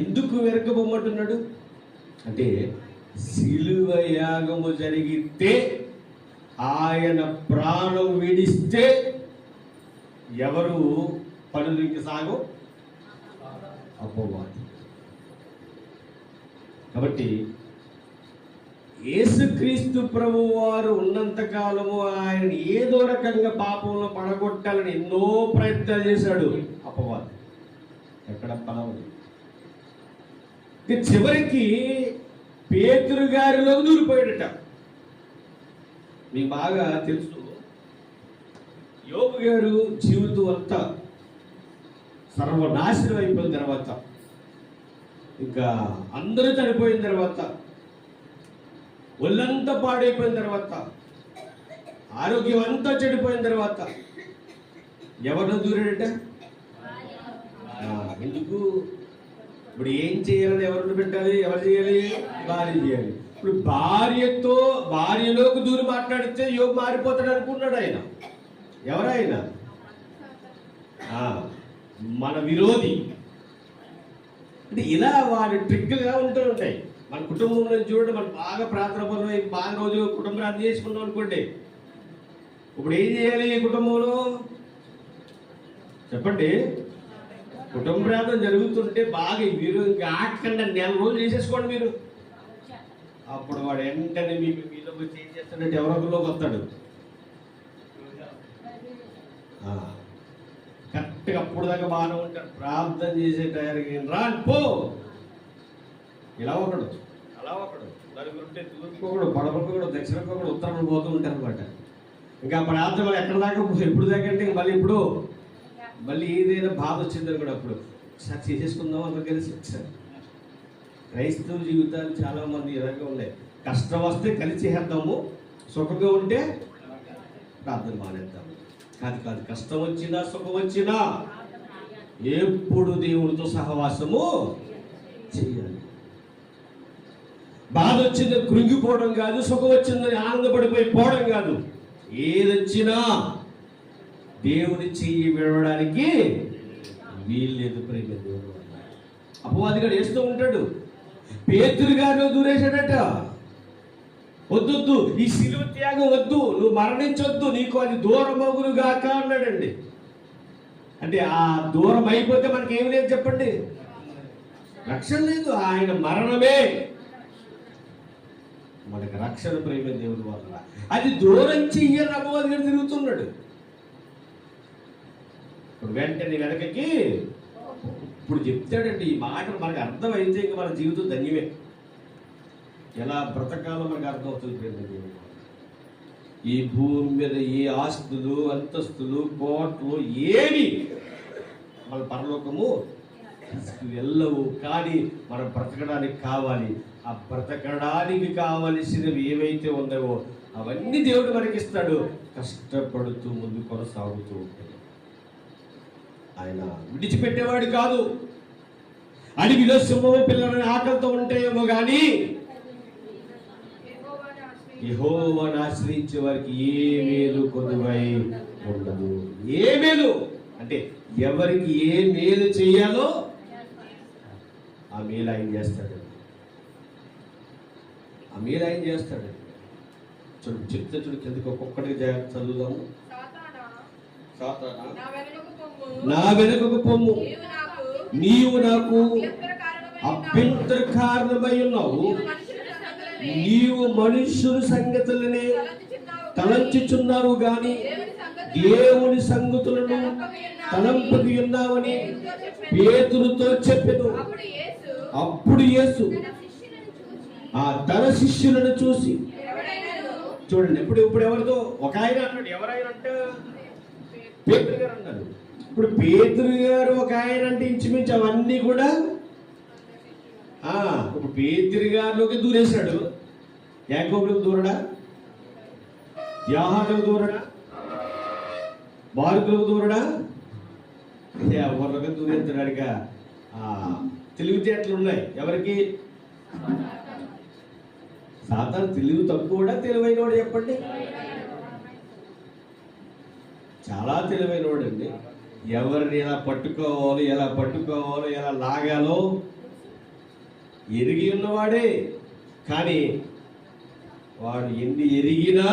ఎందుకు వెనకబొమ్మంటున్నాడు అంటే, సిలువ యాగము జరిగితే ఆయన ప్రాణం విడిస్తే ఎవరు పనులకి సాగం? అపవాది. కాబట్టి యేసుక్రీస్తు ప్రభువు వారు ఉన్నంత కాలము ఆయన ఏదో రకంగా పాపంలో పడగొట్టాలని ఎన్నో ప్రయత్నాలు చేశాడు అపవాది. ఎక్కడ పనవదు. చివరికి పేతురు గారిలో దూరిపోయాడట. మీకు బాగా తెలుసు, యోబు గారు జీవితం అంతా సర్వనాశనం అయిపోయిన తర్వాత, ఇంకా అందరూ చనిపోయిన తర్వాత, ఒళ్ళంతా పాడైపోయిన తర్వాత, ఆరోగ్యం అంతా చెడిపోయిన తర్వాత ఎవరిని దూరాడట? ఎందుకు? ఇప్పుడు ఏం చేయాలని ఎవరిని పెట్టాలి? ఎవరు చేయాలి? భార్య చేయాలి. ఇప్పుడు భార్యలోకి దూరి మాట్లాడితే యోబు మారిపోతాడు అనుకున్నాడు ఆయన. ఎవరైనా మన విరోధి. అంటే ఇలా వాడి ట్రిక్లుగా ఉంటూ ఉంటాయి. మన కుటుంబంలో చూడండి, మనం బాగా ప్రార్థనపరమై బాగా రోజు కుటుంబ ప్రార్థన చేసుకున్నాం అనుకోండి. ఇప్పుడు ఏం చేయాలి కుటుంబంలో? చెప్పండి. కుటుంబ ప్రార్థన జరుగుతుంటే బాగా మీరు ఇంకా ఆటకుండా 4 రోజులు చేసేసుకోండి మీరు. అప్పుడు వాడు వెంటనే మీలో వచ్చి ఏం చేస్తాడంటే ఎవరొకరిలోకి వస్తాడు. కరెక్ట్గా అప్పుడు దాకా బాగానే ఉంటాడు. ప్రార్థన చేసే టైంకి పో, ఇలా ఒకడు అలా ఒకడు, నలుగురు ఉంటే తూర్పుకోకూడదు, పడవకోకూడదు, దక్షిణకోకూడదు, ఉత్తరం పోతూ ఉంటారు అనమాట. ఇంకా ప్రార్థన ఎక్కడ దాకా ఎప్పుడు దాకా అంటే మళ్ళీ ఏదైనా బాధ వచ్చిందని కూడా అప్పుడు ఒకసారి చేసేసుకుందాం అందరూ కలిసి. ఒకసారి క్రైస్తవ జీవితాలు చాలా మంది ఇలాగే ఉన్నాయి. కష్టం వస్తే కలిసి చేద్దాము, సుఖంగా ఉంటే ప్రార్థన మానేద్దాము. కాదు కాదు, కష్టం వచ్చినా సుఖం వచ్చినా ఎప్పుడు దేవుడితో సహవాసము చేయాలి. బాధ వచ్చిందని కృంగిపోవడం కాదు, సుఖం వచ్చిందని ఆనందపడిపోయి పోవడం కాదు. ఏదొచ్చినా దేవుని చెయ్యి విడవడానికి వీల్లేదు. ప్రేమ దేవుడు అపవాదిగాడు వేస్తూ ఉంటాడు. పేతురు గారిలో దూరేశాడట. వద్దు, ఈ శిలువ త్యాగం వద్దు, నువ్వు మరణించొద్దు, నీకు అది దూరం అగునుగాక అన్నాడండి. అంటే ఆ దూరం అయిపోతే మనకి ఏమి లేదు చెప్పండి, రక్షణ లేదు. ఆయన మరణమే మనకి రక్షణ. ప్రేమ దేవుని వల్ల అది దూరం చెయ్యని అపవాదిగా తిరుగుతున్నాడు. ఇప్పుడు వెంటనే వెనకకి ఇప్పుడు చెప్తాడండి ఈ మాటలు మనకు అర్థమైతే ఇంకా మన జీవితం ధన్యమే. ఎలా బ్రతకాలో మనకు అర్థమవుతుంది ప్రేమ దేవుని వల్ల. ఈ భూమి మీద ఏ ఆస్తులు అంతస్తులు కోట్లు ఏమి మన పరలోకము వెళ్ళవు. కానీ మనం బ్రతకడానికి కావాలి. ఆ బ్రతకడానికి కావలసినవి ఏవైతే ఉన్నావో అవన్నీ దేవుడు మనకి ఇస్తాడు. కష్టపడుతూ ముందు కొనసాగుతూ ఉంటాడు. ఆయన విడిచిపెట్టేవాడు కాదు. అడవిలో సింహం పిల్లలని ఆకలితో ఉంటాయేమో కానీ యెహోవాను ఆశ్రయించే వారికి ఏ మేలు కొదువై ఉండదు. ఏ మేలు అంటే ఎవరికి ఏ మేలు చేయాలో ఆ మేలు ఆయన చేస్తాడు. ఆ మేలు ఆయన చేస్తాడు. చూడు చెప్తే చూడు కిందకి ఒక్కొక్కటి చదువుదాము. నా వెనుకకు పొమ్ము, నీవు నాకు అభ్యంతర కారణమై ఉన్నావు. నీవు మనుష్యుల సంగతులనే తలంచుచున్నావు గాని దేవుని సంగతులను తలంపకి ఉన్నావని పేతురుతో చెప్పెను. అప్పుడు యేసు తన శిష్యులను చూసి, చూడండి ఇప్పుడు ఎవరితో ఒక ఆయన అన్నాడు. ఎవరైనా అంటే పేతురు గారు అన్నారు. ఇప్పుడు పేతురు గారు ఒక ఆయన అంటే ఇంచుమించు అవన్నీ కూడా ఇప్పుడు పేతురు గారిలోకి దూరేశాడు. యాకోబులకు దూరడా, యోహానులకు దూరడా, మార్కులకు దూరడా, ఎవరికి దూరేస్తున్నాడుక. తెలివితేటలు ఉన్నాయి ఎవరికి? సాతాను తెలివి తక్కువ తెలివైన వాడు చెప్పండి. చాలా తెలివైన వాడు అండి. ఎవరిని ఎలా పట్టుకోవాలో ఎలా లాగాలో ఎరిగి ఉన్నవాడే. కానీ వాడు ఎన్ని ఎరిగినా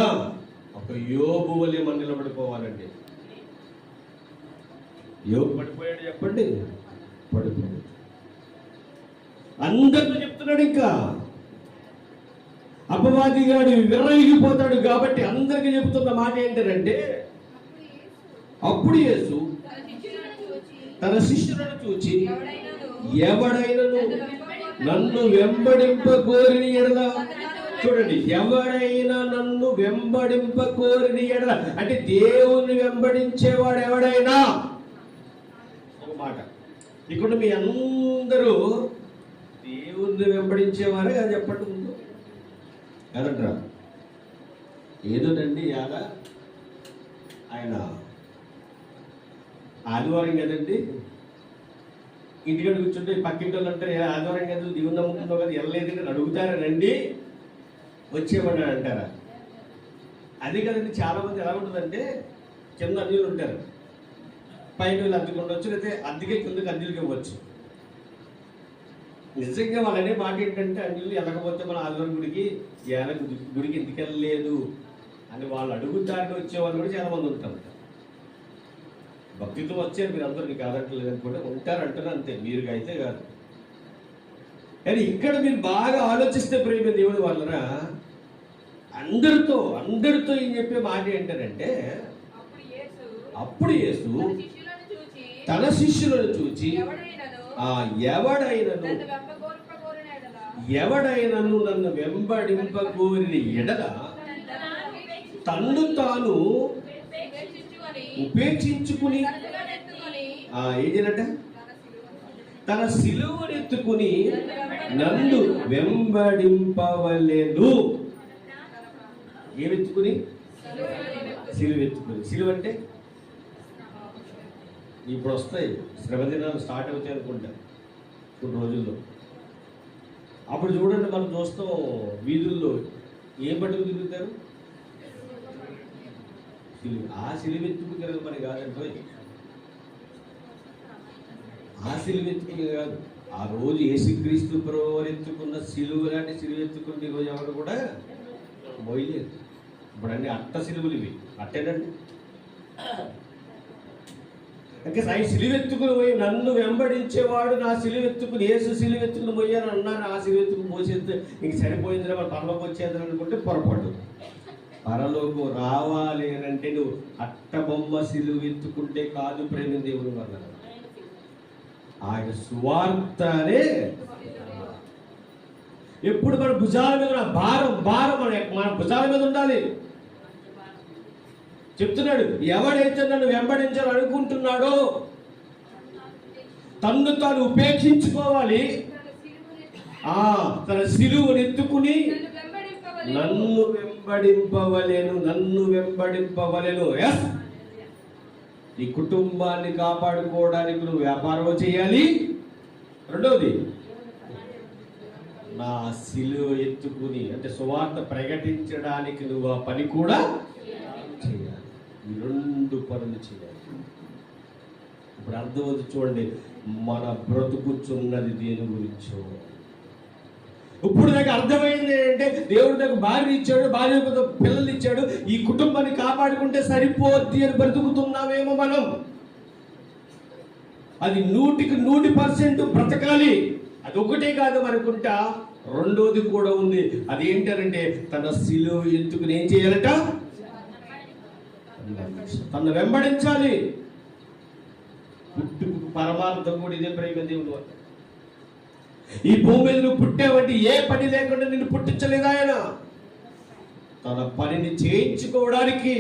ఒక యోబు వలె మనం నిలబడిపోవాలండి. యోబు పడిపోయాడు చెప్పండి, పడిపోయాడు. అందరితో చెప్తున్నాడు. ఇంకా అపవాదిగాడు విర్రవిగిపోతాడు కాబట్టి అందరికీ చెప్తున్న మాట ఏంటంటే, అప్పుడు యేసు తన శిష్యులను చూచి, ఎవడైనను నన్ను వెంబడింప కోరిని ఎడల, చూడండి, ఎవడైనా నన్ను వెంబడింప కోరిని ఎడల అంటే దేవుణ్ణి వెంబడించేవాడు ఎవడైనా. ఒక మాట, ఇక్కడ మీ అందరూ దేవుణ్ణి వెంబడించేవారే అది చెప్పండి ముందు కదంటారా? ఏదోనండి యాద ఆయన ఆదివారం కదండి, ఇంటికాడ కూర్చుంటే పక్కింటి వాళ్ళు అంటారు ఆదివారం కదా దేవుని నమ్ముకుంటావు కదా వెళ్ళలేదు అని అడుగుతారనండి, వచ్చేవాడు అంటారా? అది కదండి. చాలా మంది ఎలా ఉంటుందంటే కింద అద్దెలు ఉంటారు, పైన వీళ్ళు అద్దెకు ఉండొచ్చు, లేకపోతే అద్దెకే కిందకి అద్దెలకి ఇవ్వచ్చు. నిజంగా వాళ్ళు అనే మాట ఏంటంటే అన్యులు వెళ్ళకపోతే మన ఆదివారం గుడికి గుడికి ఎందుకు వెళ్ళలేదు అని వాళ్ళు అడుగుతారని వచ్చేవాళ్ళు కూడా చాలా మంది ఉంటారు. భక్తితో వచ్చారు మీరు అందరూ, నీకు కాదంటలేదు అనుకుంటే ఉంటారంటారు అంతే, మీరు అయితే కాదు. కానీ ఇక్కడ మీరు బాగా ఆలోచిస్తే ప్రేమ దేవుడి వలన అందరితో ఏం చెప్పే మాట ఏంటంటే, అప్పుడు యేసు తన శిష్యులను చూచి, ఎవడైనను నన్ను వెంబడింప కోరిన ఎడల తన్ను తాను ఉపేక్షించుకుని ఏంటంట తన సిలువనెత్తుకుని నన్ను వెంబడింపవలెను. ఏమెత్తుకుని? సిలువ ఎత్తుకుని. సిలువ అంటే ఇప్పుడు వస్తాయి, శ్రమ దినాలు స్టార్ట్ అవుతాయి అనుకుంటా కొన్ని రోజుల్లో. అప్పుడు చూడండి, మనం చూస్తాం వీధుల్లో ఏం పట్టుకు తిరుగుతారు? ఆ సిలువెత్తుకు తిరగమని కాదండి, ఆ సిలువెత్తుకుని కాదు. ఆ రోజు యేసుక్రీస్తు ప్రభువారు ఎత్తుకున్న సిలువ లాంటి సిలువెత్తుకుని ఈరోజు ఎవరు కూడా మోయలేదు. ఇప్పుడు అన్ని అట్ట సిలువలు ఇవి, అట్టేనండి. అంటే ఆయన సిలువెత్తుకుని పోయి నన్ను వెంబడించేవాడు నా సిలువెత్తుకుని, యేసు సిలువెత్తుకుని పోయాను అన్నారు. ఆ సిలువెత్తుకుని పోసేస్తే ఇంక సరిపోయిందిరా మన పరలోకి వచ్చేద్దాం అనుకుంటే పొరపాటు. పరలోకి రావాలి అని అంటే నువ్వు అట్ట బొమ్మ సిలువెత్తుకుంటే కాదు ప్రేమ దేవుని వల్ల. ఆయన సువార్తనే ఎప్పుడు మన భుజాల మీద భారం మన భుజాల మీద ఉండాలి. చెప్తున్నాడు, ఎవడైతే నన్ను వెంబడించాలని అనుకుంటున్నాడో తన్ను తాను ఉపేక్షించుకోవాలి, తన సిలువను ఎత్తుకుని నన్ను వెంబడింపవలెను. ఎస్, నీ కుటుంబాన్ని కాపాడుకోవడానికి నువ్వు వ్యాపారం చేయాలి. రెండవది, నా సిలువ ఎత్తుకుని అంటే సువార్త ప్రకటించడానికి నువ్వు ఆ పని కూడా చేయాలి. ఈ రెండు పనులు చేయాలి. ఇప్పుడు అర్థమవుతుంది చూడండి, మన బ్రతుకుచున్నది దేని గురించో. ఇప్పుడు నాకు అర్థమైంది ఏంటంటే, దేవుడు నాకు భార్య ఇచ్చాడు, భార్య పిల్లలు ఇచ్చాడు, ఈ కుటుంబాన్ని కాపాడుకుంటే సరిపోద్ది అని బ్రతుకుతున్నామేమో మనం. అది 100% బ్రతకాలి. అది ఒకటే కాదు అనుకుంటా, రెండోది కూడా ఉంది. అది ఏంటంటే తన సిలువ ఎత్తుకుని ఏం చేయాలట? తను వెంబడించాలి. పుట్టుకు పరమార్థం కూడా ఇదే ప్రేమ దేవుడు. ఈ భూమి మీద నువ్వు పుట్టావంటే ఏ పని లేకుండా నిన్ను పుట్టించలేదు ఆయన. తన పనిని చేయించుకోవడానికి,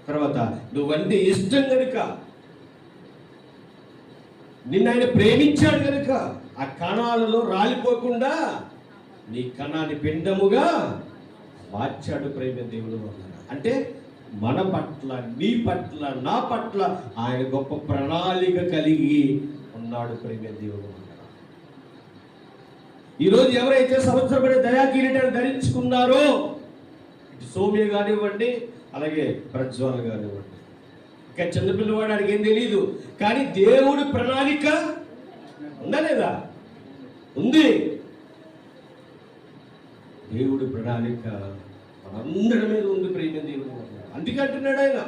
తర్వాత నువ్వంటే ఇష్టం కనుక, నిన్ను ఆయన ప్రేమించాడు కనుక ఆ కణాలలో రాలిపోకుండా నీ కణాన్ని పిండముగా మార్చాడు ప్రేమ దేవుడు. అంటే మన పట్ల, నీ పట్ల, నా పట్ల ఆయన గొప్ప ప్రణాళిక కలిగి ఉన్నాడు ప్రేమ దేవుడు. ఈరోజు ఎవరైతే సంవత్సరపడే దయా కిరీటాన్ని ధరించుకున్నారో, సౌమ్య కానివ్వండి, అలాగే ప్రజ్వల్ కానివ్వండి, ఇంకా చిన్నపిల్లవాడు వాడికి ఏం తెలియదు, కానీ దేవుడి ప్రణాళిక ఉందా లేదా? ఉంది. దేవుడి ప్రణాళిక మనందరి మీద ఉంది ప్రేమ దేవుడు. అందుకే అంటున్నాడు ఆయన,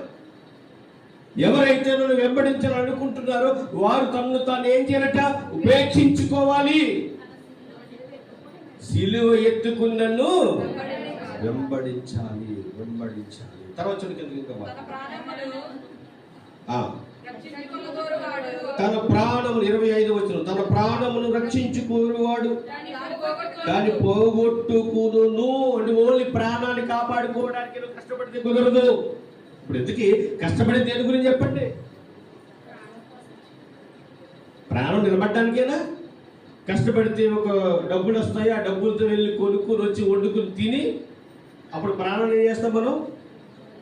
ఎవరైతే నన్ను వెంబడించాలనుకుంటున్నారో వారు తమను తాను ఏం చేయాలట? ఉపేక్షించుకోవాలి. సిలువ ఎత్తుకుని నన్ను వెంబడించాలి. తర్వాత తన ప్రాణము 25 వచ్చిన తన ప్రాణమును రక్షించుకోరువాడు దాన్ని పోగొట్టుకును. అంటే ఓన్లీ ప్రాణాన్ని కాపాడుకోవడానికి కష్టపడితే కుదరదు. ఇప్పుడు ఎందుకు కష్టపడే దేని గురించి చెప్పండి? ప్రాణం నిలబడడానికేనా? కష్టపడితే ఒక డబ్బులు వస్తాయి, ఆ డబ్బులతో వెళ్ళి కొనుక్కుని వచ్చి వండుకుని తిని అప్పుడు ప్రాణం ఏం చేస్తాం? మనం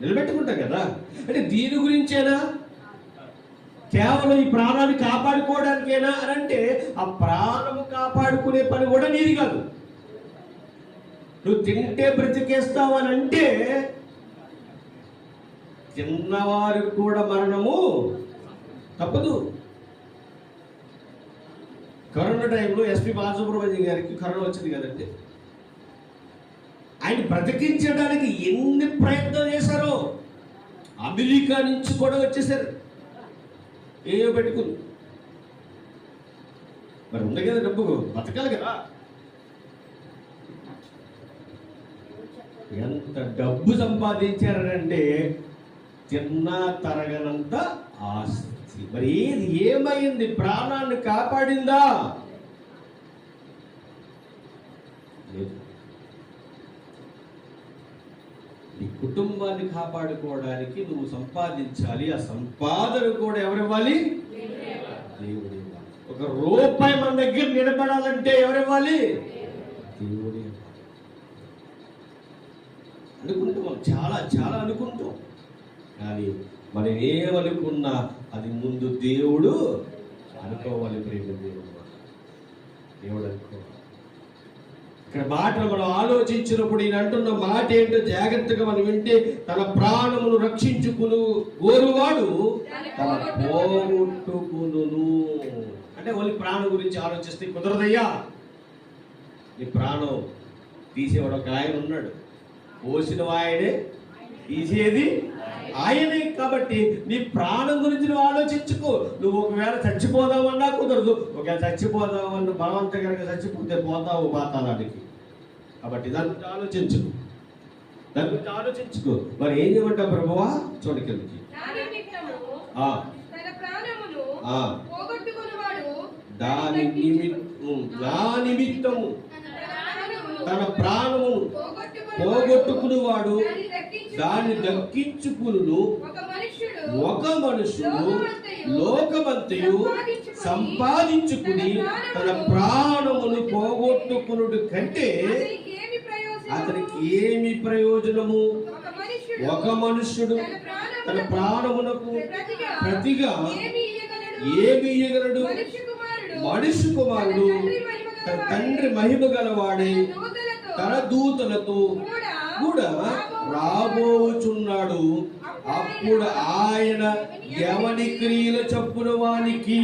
నిలబెట్టుకుంటాం కదా. అంటే దీని గురించేనా? కేవలం ఈ ప్రాణాన్ని కాపాడుకోవడానికేనా అని అంటే, ఆ ప్రాణము కాపాడుకునే పని కూడా నీది కాదు. నువ్వు తింటే బ్రతికేస్తావు అని అంటే, తిన్నవారికి కూడా మరణము తప్పదు. కరోనా టైంలో ఎస్పీ బాలసుబ్రహ్మణ్యం గారికి కరోనా వచ్చింది కదండి. ఆయన బ్రతికించడానికి ఎన్ని ప్రయత్నం చేశారో. అమెరికా నుంచి కూడా వచ్చేసారు, ఏయో పెట్టుకుని. మరి ఉంది కదా డబ్బు, బతకాలి కదా. ఎంత డబ్బు సంపాదించారంటే తిన్నా తరగనంత ఆస్తి. మరి ఏది ఏమైంది? ప్రాణాన్ని కాపాడిందా? లేదు. నీ కుటుంబాన్ని కాపాడుకోవడానికి నువ్వు సంపాదించాలి. ఆ సంపాదన కూడా ఎవరివ్వాలి? దేవుడు ఇవ్వాలి. ఒక రూపాయి మన దగ్గర నిలబడాలంటే ఎవరివ్వాలి? దేవుడు ఇవ్వాలి. అనుకుంటాం, చాలా చాలా అనుకుంటాం, కానీ మనం ఏమనుకున్నా అది ముందు దేవుడు అనుకోవాలి. ప్రేమ దేవుడు అనుకోవాలి. ఇక్కడ మాటలు మనం ఆలోచించినప్పుడు ఈయన అంటున్న మాట ఏంటో జాగ్రత్తగా మనం వింటే, తన ప్రాణమును రక్షించుకును కోరువాడు తన పోగొట్టుకును. అంటే ఓన్లీ ప్రాణం గురించి ఆలోచిస్తే కుదరదయ్యా. నీ ప్రాణం తీసేవాడు ఒక ఆయన ఉన్నాడు, పోసిన ఆయనే, తీసేది ఆయనే. కాబట్టి నీ ప్రాణం గురించి నువ్వు ఆలోచించుకో. నువ్వు ఒకవేళ చచ్చిపోదామన్నా కుదరదు. ఒకవేళ చచ్చిపోదామన్నా బలవంత కనుక చచ్చిపోతే పోతావు పాతాళానికి. కాబట్టి దాని గురించి ఆలోచించుకో. మరి ఏం చేయమంటావు ప్రభువా? చూడకి దాని నిమిత్తము తన ప్రాణము పోగొట్టుకునేవాడు దాన్ని దక్కించుకును. ఒక మనుషుడు లోకమంతయు సంపాదించుకుని తన ప్రాణమును పోగొట్టుకునుడు కంటే అతనికి ఏమి ప్రయోజనము? ఒక మనుష్యుడు తన ప్రాణమునకు ప్రతిగా ఏమి ఇయ్యగలడు? మనిషి కుమారుడు తన తండ్రి మహిమ గలవాడై తన దూతలతో కూడా రాబోచున్నాడు. అప్పుడు ఆయన ఎవని క్రియల చొప్పున వానికి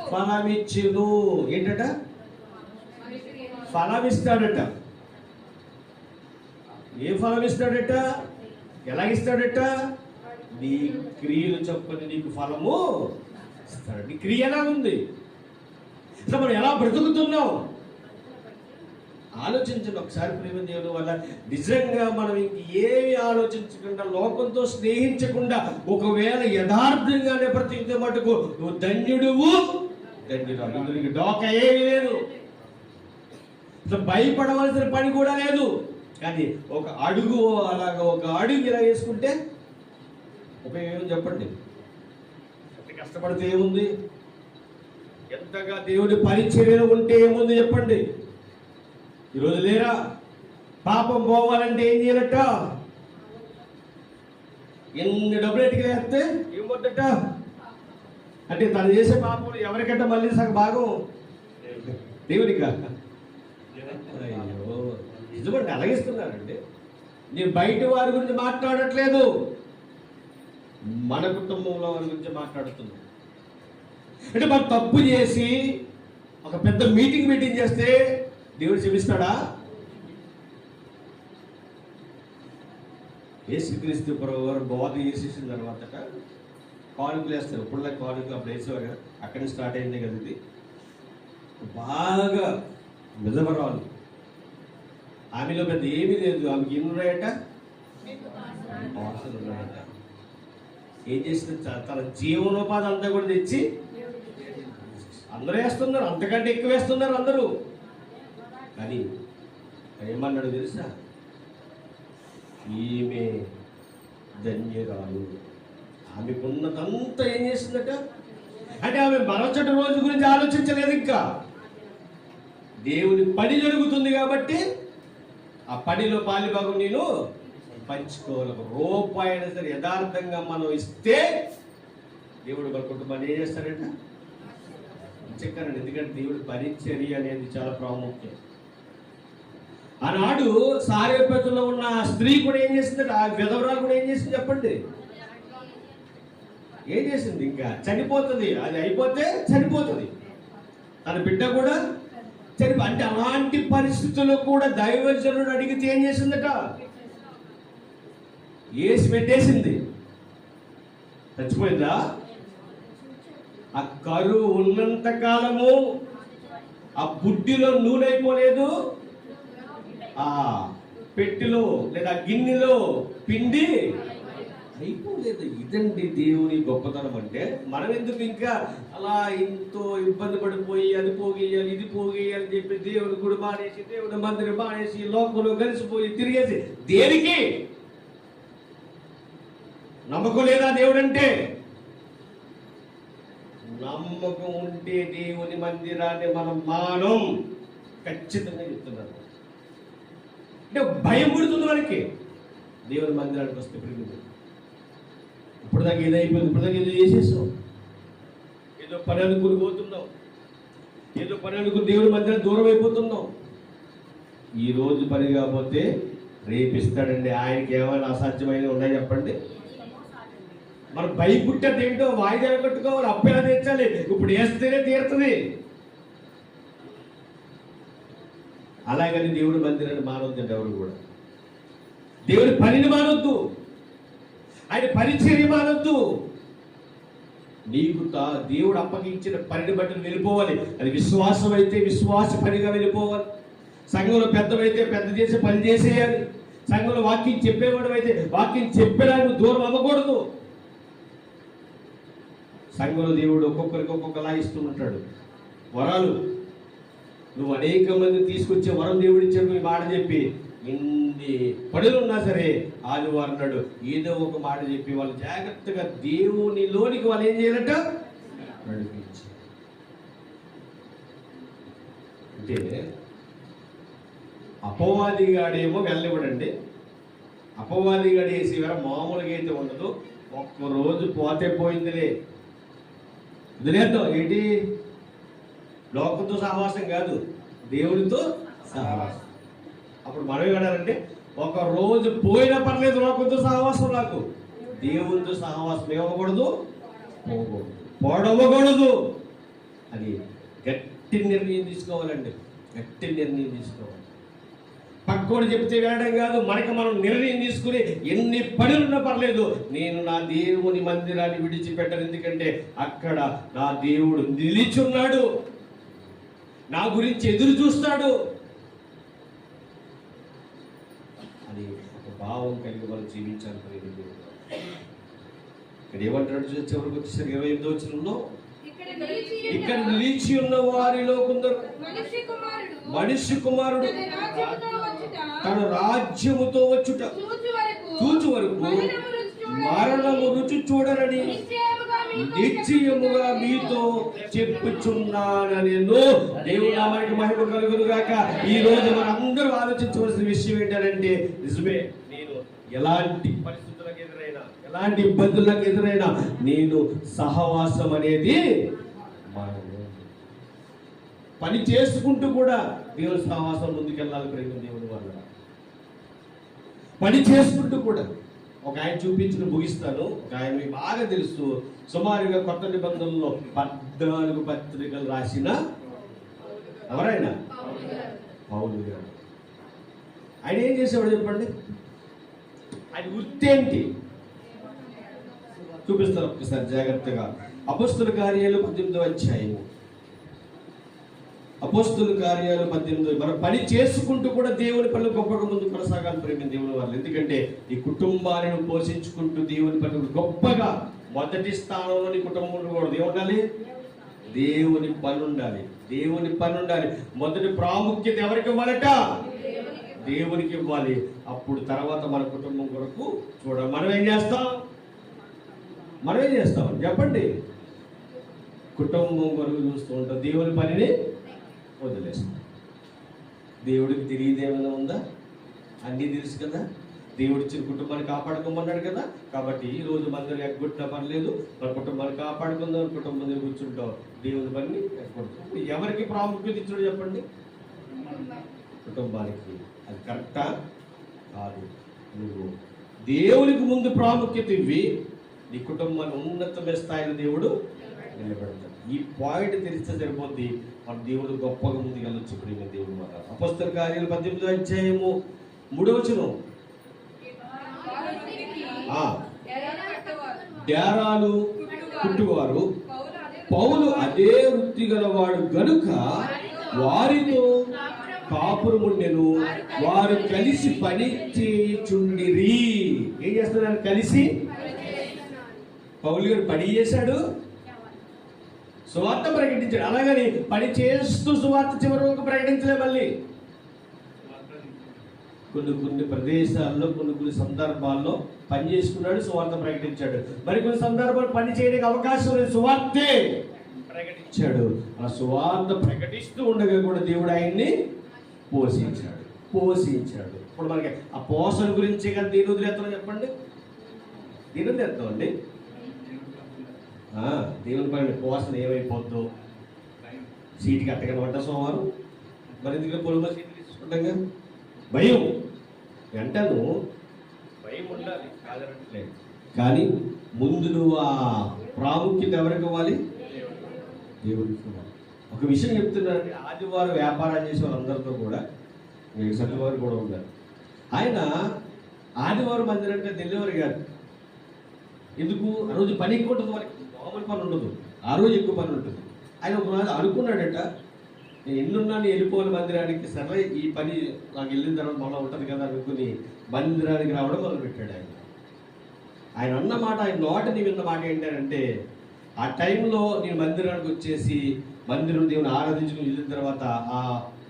ఫలమిచ్చును. ఏంటట? ఫలమిస్తాడట. ఏ ఫలం ఇస్తాడట? ఎలాగిస్తాడట? నీ క్రియలు చొప్పున నీకు ఫలము ఇస్తాడు. నీ క్రియ ఎలా ఉంది? అసలు మనం ఎలా బ్రతుకుతున్నాం ఆలోచించండి ఒకసారి. ప్రేమ దేవుని వల్ల నిజంగా మనం ఇంక ఏమి ఆలోచించకుండా, లోకంతో స్నేహించకుండా, ఒకవేళ యథార్థంగానే బ్రతికితే మటుకు నువ్వు ధన్యుడువు, ధన్యురాలు. నీకు డోక ఏమీ లేదు, అసలు భయపడవలసిన పని కూడా లేదు. కానీ ఒక అడుగు అలాగా ఒక అడుగు ఇలా వేసుకుంటే ఉపయోగం చెప్పండి. ఎంత కష్టపడితే ఏముంది? ఎంతగా దేవుడి పరిచర్యలో ఉంటే ఏముంది చెప్పండి? ఈరోజు లేరా? పాపం పోవాలంటే ఏం చేయాలట? ఎన్ని డబ్బులు ఎట్టుకునేస్తే ఏం వద్దట? అంటే తను చేసే పాపం ఎవరికంటే మళ్ళీ సగం భాగం దేవుడికా? అయ్యో, నిజమండి, అలాగిస్తున్నారండి. నేను బయట వారి గురించి మాట్లాడట్లేదు, మన కుటుంబంలో వారి గురించి మాట్లాడుతున్నాను. అంటే మనం తప్పు చేసి ఒక పెద్ద మీటింగ్ చేస్తే దేవుడు క్షమిస్తాడా? యేసుక్రీస్తు ప్రభువారు బోధ చేసేసిన తర్వాత కానుకలు వేస్తారు. ఇప్పుడులా కానుకలు అప్పుడు వేసేవారు కదా, అక్కడి స్టార్ట్ అయింది కదా. ఇది బాగా విధవరాలు, ఆమెలో పెద్ద ఏమీ లేదు. ఆమెకి ఎన్ని ఉన్నాయట? ఆశలు ఉన్నాయట. ఏం చేసింది? తన జీవనోపాధి అంతా కూడా తెచ్చి అందరూ వేస్తున్నారు, అంతకంటే ఎక్కువ వేస్తున్నారు అందరూ. కానీ ఏమన్నాడు తెలుసా? ఈమె ధన్యరాలు. ఆమెకున్నదంతా ఏం చేసిందట? అంటే ఆమె మరొచ్చటి రోజు గురించి ఆలోచించలేదు. ఇంకా దేవుని పని జరుగుతుంది కాబట్టి ఆ పనిలో పాలిభాగం నేను పంచుకోవాలి. రూపాయి అయినా సరే యథార్థంగా మనం ఇస్తే దేవుడు మన కుటుంబాన్ని ఏం చేస్తారంట? చెక్కరండి. ఎందుకంటే దేవుడి పరిచర్య అనేది చాలా ప్రాముఖ్యం. ఆనాడు సారేపేటలో ఉన్న స్త్రీ కూడా ఏం చేసిందంటే, ఆ విధవరాలు కూడా ఏం చేసింది చెప్పండి? ఏం చేసింది? ఇంకా చనిపోతుంది. అది అయిపోతే చనిపోతుంది. తన బిడ్డ కూడా అంటే అలాంటి పరిస్థితుల్లో కూడా దైవజనుడు అడిగితే ఏం చేసిందట? ఏసి పెట్టేసింది. చచ్చిపోయిందా? ఆ కరువు ఉన్నంత కాలము ఆ బుడ్డిలో నూనె అయిపోలేదు, ఆ పెట్టెలో లేదా గిన్నెలో పిండి అయిపోలేదు. ఇదండి దేవుని గొప్పతనం. అంటే మనం ఎందుకు ఇంకా అలా ఎంతో ఇబ్బంది పడిపోయి అది పోగేయాలి ఇది పోగేయాలి అని చెప్పి దేవుని గుడి మానేసి, దేవుని మందిరం మానేసి, లోకంలో కలిసిపోయి తిరిగేసి దేనికి? నమ్మకం లేదా దేవుడు అంటే? నమ్మకం ఉంటే దేవుని మందిరాన్ని మనం మానం. ఖచ్చితంగా చెప్తున్నాను. అంటే భయం పుడుతుంది మనకి దేవుని మందిరానికి వస్తే. ఇప్పుడు దాకా ఏదైపోయింది, ఇప్పుడు దాకా ఏదో చేసేసావు, ఏదో పని అనుకుని పోతున్నావు, ఏదో పని అనుకుని దేవుడి మధ్య దూరం అయిపోతున్నావు. ఈరోజు పని కాకపోతే రేపిస్తాడండి. ఆయనకి ఏమైనా అసాధ్యమైనవి ఉన్నాయి చెప్పండి? మనం భయపుట్టేది ఏంటో వాయిదాలు కట్టుకోవాలి, అప్పు ఎలా తీర్చాలి, ఇప్పుడు వేస్తేనే తీరుతుంది. అలాగని దేవుడి మందిరాన్ని మానవద్దండి ఎవరు కూడా. దేవుడి పనిని మానొద్దు, ఆయన పరిచర్య మానొద్దు. నీకు దేవుడు అప్పగించిన పనిని బట్టి వెళ్ళిపోవాలి. అది విశ్వాసం అయితే విశ్వాస పనిగా వెళ్ళిపోవాలి. సంఘంలో పెద్దవైతే పెద్ద చేసి పని చేసేయాలి. సంఘంలో వాక్యం చెప్పేవాడు అయితే వాక్యం చెప్పేదాన్ని దూరం అవ్వకూడదు. సంఘంలో దేవుడు ఒక్కొక్కరికి ఒక్కొక్కలా ఇస్తుంటాడు వరాలు. నువ్వు అనేక మంది తీసుకొచ్చే వరం దేవుడు ఇచ్చాడు. ఈ మాట చెప్పి ఎన్ని పనులు ఉన్నా సరే ఆదివారం నాడు ఏదో ఒక మాట చెప్పి వాళ్ళు జాగ్రత్తగా దేవునిలోనికి వాళ్ళు ఏం చేయాలంట నడిపించి. అంటే అపవాదిగాడేమో వెళ్ళనివ్వడండి. అపవాదిగాడు వేసి వేరే మామూలుగా అయితే ఉండదు. ఒక్కరోజు పోతే పోయిందిలే, వదిలేద్దాం. ఏంటి? లోకంతో సహవాసం కాదు, దేవుడితో సహవాసం. అప్పుడు మనం ఏమన్నారంటే, ఒక రోజు పోయినా పర్లేదు లోకంతో సహవాసం, నాకు దేవుడితో సహవాసం ఏమవ్వకూడదు, పోడవ్వకూడదు అని గట్టి నిర్ణయం తీసుకోవాలండి. గట్టి నిర్ణయం తీసుకోవాలి. పక్కోడు చెప్తే వెళ్ళడం కాదు, మనకి మనం నిర్ణయం తీసుకుని ఎన్ని పనులున్నా పర్లేదు, నేను నా దేవుని మందిరాన్ని విడిచిపెట్టను. ఎందుకంటే అక్కడ నా దేవుడు నిలిచున్నాడు, నా గురించి ఎదురు చూస్తాడు అని ఒక భావం కలిగి మనం జీవించాలి. ఇక్కడ ఏమంటాడు చివరికి వచ్చేసరికి 28వ వచనంలో, ఇక్కడ నిలిచి ఉన్న వారిలో కొందరు మనిషి కుమారుడు తన రాజ్యముతో వచ్చుట చూచు వరకు మరణము రుచి చూడరని నిశ్చయముగా మీతో చెప్పుచున్నానని. దేవుడు నామానికి మహిమ కలుగును గాక. ఈ రోజు మనం అందరూ ఆలోచించవలసిన విషయం ఏంటంటే, నిజమే, నేను ఎలాంటి పరిస్థితులకు ఎదురైనా, ఎలాంటి ఇబ్బందులకు ఎదురైనా నేను సహవాసం అనేది పని చేసుకుంటూ కూడా దేవుని సహవాసం ముందుకెళ్ళాలి. ప్రేమ దేవుని వల్ల పని చేసుకుంటూ కూడా. ఒక ఆయన చూపించిన ముగిస్తాను. ఒక ఆయన మీకు బాగా తెలుసు, సుమారుగా కొత్త నిబంధనలో 14 పత్రికలు రాసిన ఎవరైనా పౌలు గారు. ఆయన ఏం చేసేవాడు చెప్పండి? ఆయన వృత్తి ఏంటి చూపిస్తారు ఒక్కసారి జాగ్రత్తగా. అపోస్తుల కార్యాలు 18వ అధ్యాయము. అపోస్తుల కార్యాలు 18. మనం పని చేసుకుంటూ కూడా దేవుని పనులు గొప్పగా ముందు కొనసాగాలి ప్రేమ దేవుని వాళ్ళు. ఎందుకంటే ఈ కుటుంబాలను పోషించుకుంటూ దేవుని పనులు గొప్పగా మొదటి స్థానంలో నీ కుటుంబం ఉండకూడదు. ఏముండాలి? దేవుని పని ఉండాలి. దేవుని పని ఉండాలి. మొదటి ప్రాముఖ్యత ఎవరికి ఇవ్వాలట? దేవునికి ఇవ్వాలి. అప్పుడు తర్వాత మన కుటుంబం కొరకు చూడాలి. మనం ఏం చేస్తాం చెప్పండి? కుటుంబం కొరకు చూస్తూ ఉంటాం, దేవుని పనిని వదిలేస్తాం. దేవుడికి తెలియదు ఏమైనా ఉందా? అన్నీ తెలుసు కదా. దేవుడి ఇచ్చిన కుటుంబాన్ని కాపాడుకోమన్నాడు కదా. కాబట్టి ఈ రోజు మందిరం ఎగ్గొట్టినా పర్లేదు, మన కుటుంబాన్ని కాపాడుకుందాం, కుటుంబం దగ్గర కూర్చుంటాం, దేవుని పని ఎగ్గొడతాం. ఎవరికి ప్రాముఖ్యత ఇచ్చాడు చెప్పండి? కుటుంబానికి. అది కరెక్టా? కాదు. నువ్వు దేవునికి ముందు ప్రాముఖ్యత ఇవ్వి, నీ కుటుంబాన్ని ఉన్నతమైన స్థాయిలో దేవుడు నిలబెడతాడు. ఈ పాయింట్ తెలిస్తే సరిపోద్ది, మన దేవుడు గొప్పగా ముందుకు వెళ్ళొచ్చు. ప్రేమ దేవుడు మాట. అపోస్తల కార్యాలు 18వ అధ్యాయము 3వ వచనం. డేరాలు కుట్టువారు పౌలు అదే వృత్తి గలవాడు గనుక వారితో కాపురముండెను. వారు కలిసి పని చేయుచుండిరి. ఏం చేస్తున్నారు? కలిసి. పౌలు గారు పని చేశాడు, సువార్త ప్రకటించాడు. అలాగని పని చేస్తూ సువార్త చివరి వరకు ప్రకటించలే. మళ్ళీ కొన్ని ప్రదేశాల్లో కొన్ని సందర్భాల్లో పని చేసుకున్నాడు, సువార్త ప్రకటించాడు. మరి కొన్ని సందర్భాలు పని చేయడానికి అవకాశం లేదు, సువార్తే ప్రకటించాడు. ఆ సువార్త ప్రకటిస్తూ ఉండగా కూడా దేవుడు ఆయన్ని పోషించాడు. ఇప్పుడు మనకి ఆ పోషణ గురించి కానీ దీని వదిలేస్తామని చెప్పండి. దీని వదిలేస్తామండి. దేవుని పైన కోసన ఏమైపోద్దో, సీటుకి అట్టగా వంట సోమవారం మరి ఎందుకంటే పొలంలో సీట్లు తీసుకుంటాగా భయం వెంటను భయం ఉండాలి కాదనట్లేదు. కానీ ముందు నువ్వు ఆ ప్రాముఖ్యత ఎవరికి ఇవ్వాలి? దేవుడికి ఇవ్వాలి. ఒక విషయం చెప్తున్నానండి, ఆదివారం వ్యాపారం చేసే వాళ్ళందరితో కూడా సత్యవారు కూడా ఉన్నారు. ఆయన ఆదివారం మందిరంటే తెలియవారు కాదు. ఎందుకు? ఆ రోజు పని ఎక్కువ ఉంటుంది, మనకి మామూలు పని ఉండదు, ఆ రోజు ఎక్కువ పని ఉంటుంది. ఆయన ఒకనాడు అనుకున్నాడట, నేను ఎన్నున్నాను వెళ్ళిపోవాలి మందిరానికి, సరే ఈ పని నాకు వెళ్ళిన తర్వాత మళ్ళీ ఉంటుంది కదా అనుకుని మందిరానికి రావడం మొదలుపెట్టాడు. ఆయన అన్న మాట, ఆయన నోటని విన్న మాట ఏంటంటే, ఆ టైంలో నేను మందిరానికి వచ్చేసి మందిరం దేవుని ఆరాధించుకుని వెళ్ళిన తర్వాత ఆ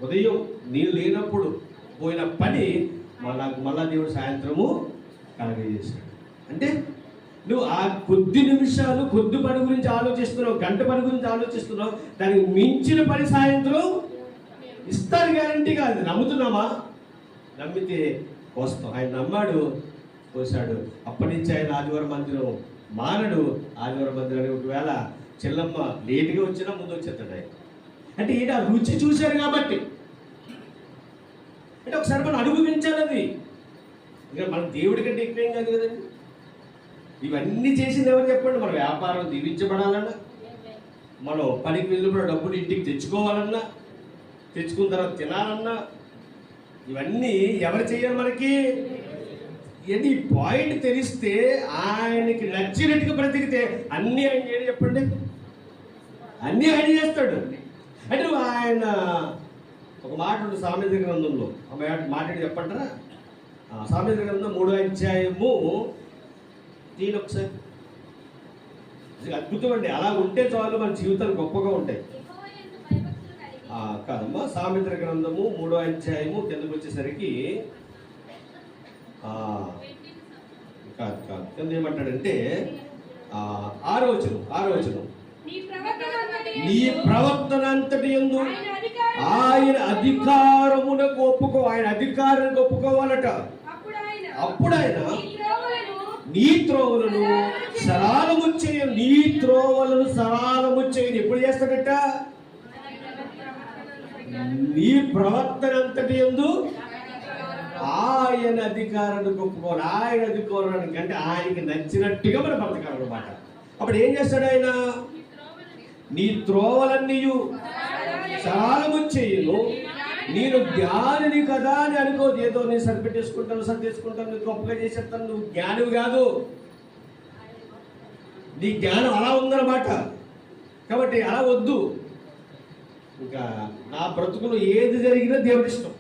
ఉదయం నీళ్ళు లేనప్పుడు పోయిన పని నాకు మళ్ళా దేవుడు సాయంత్రము కలగజేశాడు. అంటే నువ్వు ఆ కొద్ది నిమిషాలు కొద్ది పని గురించి ఆలోచిస్తున్నావు, గంట పని గురించి ఆలోచిస్తున్నావు, దానికి మించిన పని సాయంత్రం ఇస్తాను గ్యారంటీ కాదు. నమ్ముతున్నామా? నమ్మితే కోస్తాం. ఆయన నమ్మాడు, కోసాడు. అప్పటి నుంచి ఆయన ఆదివారం మందిరం మానడు. ఆదివారం మందిరానికి ఒకవేళ చెల్లమ్మ లేటుగా వచ్చినా ముందు వచ్చేస్తాడు ఆయన. అంటే ఈయన రుచి చూశారు కాబట్టి. అంటే ఒకసారి మనం అనుభవించాలి అది. ఇంకా మన దేవుడి కంటే ఎక్కువేం కాదు కదండి. ఇవన్నీ చేసింది ఎవరు చెప్పండి? మన వ్యాపారం దీవించబడాలన్నా, మనం పనికి వెళ్ళినప్పుడు డబ్బులు ఇంటికి తెచ్చుకోవాలన్నా, తెచ్చుకున్న తర్వాత తినాలన్నా, ఇవన్నీ ఎవరు చేయాలి మనకి? ఈ పాయింట్ తెలిస్తే ఆయనకి నచ్చినట్టుగా బ్రతికితే అన్నీ ఆయన చేయడం చెప్పండి, అన్నీ ఆయన చేస్తాడు. అంటే ఆయన ఒక మాట ఉంది సామెతల గ్రంథంలో, ఆ మాట చెప్పంటారా? సామెతల గ్రంథం 3వ అధ్యాయము దీని ఒకసారి. అద్భుతం అండి. అలా ఉంటే చాలు మన జీవితాలు గొప్పగా ఉంటాయి. కాదమ్మా, సామెతల గ్రంథము 3వ అధ్యాయము కిందకు వచ్చేసరికి కాదు కింద ఏమంటాడంటే 6వ వచనం, నీ ప్రవర్తన అంతటి యందు ఆయన అధికారమునకు ఒప్పుకో. ఆయన అధికారానికి ఒప్పుకోవాలట. అప్పుడు ఆయన నీ త్రోవలను సరళము చేయను. నీ త్రోవలను సరళము చేయను. ఎప్పుడు చేస్తాడట? నీ ప్రవర్తన అంతటి యందు ఆయన అధికారాన్ని ఒప్పుకోవాలి. ఆయన అధికారానికి అంటే ఆయనకి నచ్చినట్టుగా మన బ్రతకాలన్నమాట. అప్పుడు ఏం చేస్తాడు ఆయన? నీ త్రోవలన్నీ సరళము చేయను. నేను జ్ఞానిని కదా అని అనుకోదు. ఏదో నేను సరిపెట్టేసుకుంటాను, నేను గొప్పగా చేసేస్తాను. నువ్వు జ్ఞానివి కాదు. నీ జ్ఞానం అలా ఉందన్నమాట. కాబట్టి అలా వద్దు. ఇంకా నా బ్రతుకులో ఏది జరిగినా దేవుడి ఇష్టం.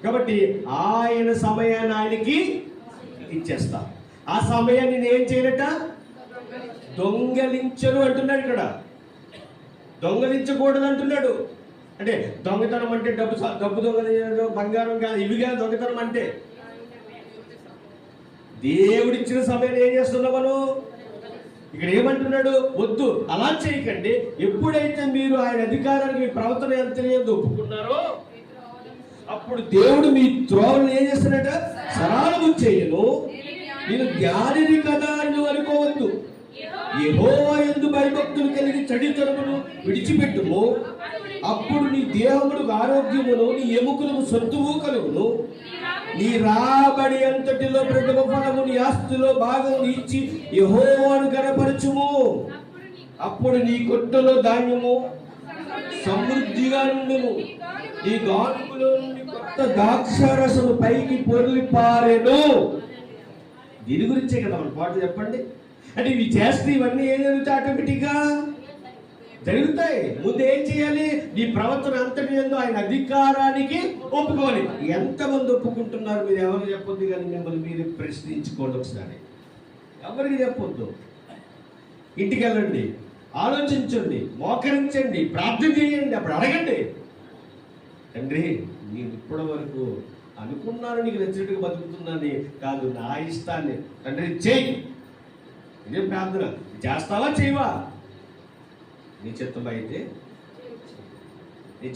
కాబట్టి ఆయన సమయాన్ని ఆయనకి ఇచ్చేస్తా. ఆ సమయాన్ని నేను ఏం చేయనట? దొంగలించను అంటున్నాడు ఇక్కడ. దొంగలించకూడదు అంటున్నాడు. అంటే దొంగతనం అంటే డబ్బు దొంగ, బంగారం కాదు, ఇవి కాదు దొంగతనం అంటే. దేవుడిచ్చిన సమయాన్ని ఏం చేస్తున్నావు మనం? ఇక్కడ ఏమంటున్నాడు? వద్దు, అలా చేయకండి. ఎప్పుడైతే మీరు ఆయన అధికారానికి మీ ప్రవర్తన ఎంత ఒప్పుకున్నారో అప్పుడు దేవుడు మీ త్రోవలను ఏం చేస్తాడట? సరళము చేయను. నేను జ్ఞానిని కదా అని నువ్వు అనుకోవద్దు. యెహోవా యందు భయభక్తులు కలిగి చెడుతనమును విడిచిపెట్టుము. అప్పుడు నీ దేహములకు ఆరోగ్యమును, నీ ఎముకలకు సొంతువు కలుగును. నీ రాబడి అంతటిలో ప్రథమ ఫలము, నీ ఆస్తిలో భాగం ఇచ్చి యెహోవాను గణపరచుము. అప్పుడు నీ కొట్టులో ధాన్యము సమృద్ధిగా నుండును. నీ గానుగులో నుండి కొత్త ద్రాక్షారసము పైకి పొర్లి పారెను. దీని గురించే కదా మన పాట. చెప్పండి. అంటే ఇవి చేస్తే ఇవన్నీ ఏం జరుగుతాయి? ఆటోమేటిక్గా జరుగుతాయి. ముందు ఏం చేయాలి? నీ ప్రవర్తన అంతటి యందు ఆయన అధికారానికి ఒప్పుకోవాలి. ఎంతమంది ఒప్పుకుంటున్నారు? మీరు ఎవరు చెప్పొద్దు, కానీ మిమ్మల్ని మీరు ప్రశ్నించుకోండి ఒకసారి. ఎవరికి చెప్పొద్దు. ఇంటికి వెళ్ళండి, ఆలోచించండి, మోకరించండి, ప్రార్థన చేయండి. అప్పుడు అడగండి, తండ్రి నేను ఇప్పటి వరకు అనుకున్నాను నీకు నచ్చినట్టుగా బతుకుతున్నాను కాదు, నా ఇష్టాన్ని తండ్రి చేయి. ఇదే ప్రార్థన. చేస్తావా చేయవా? నీ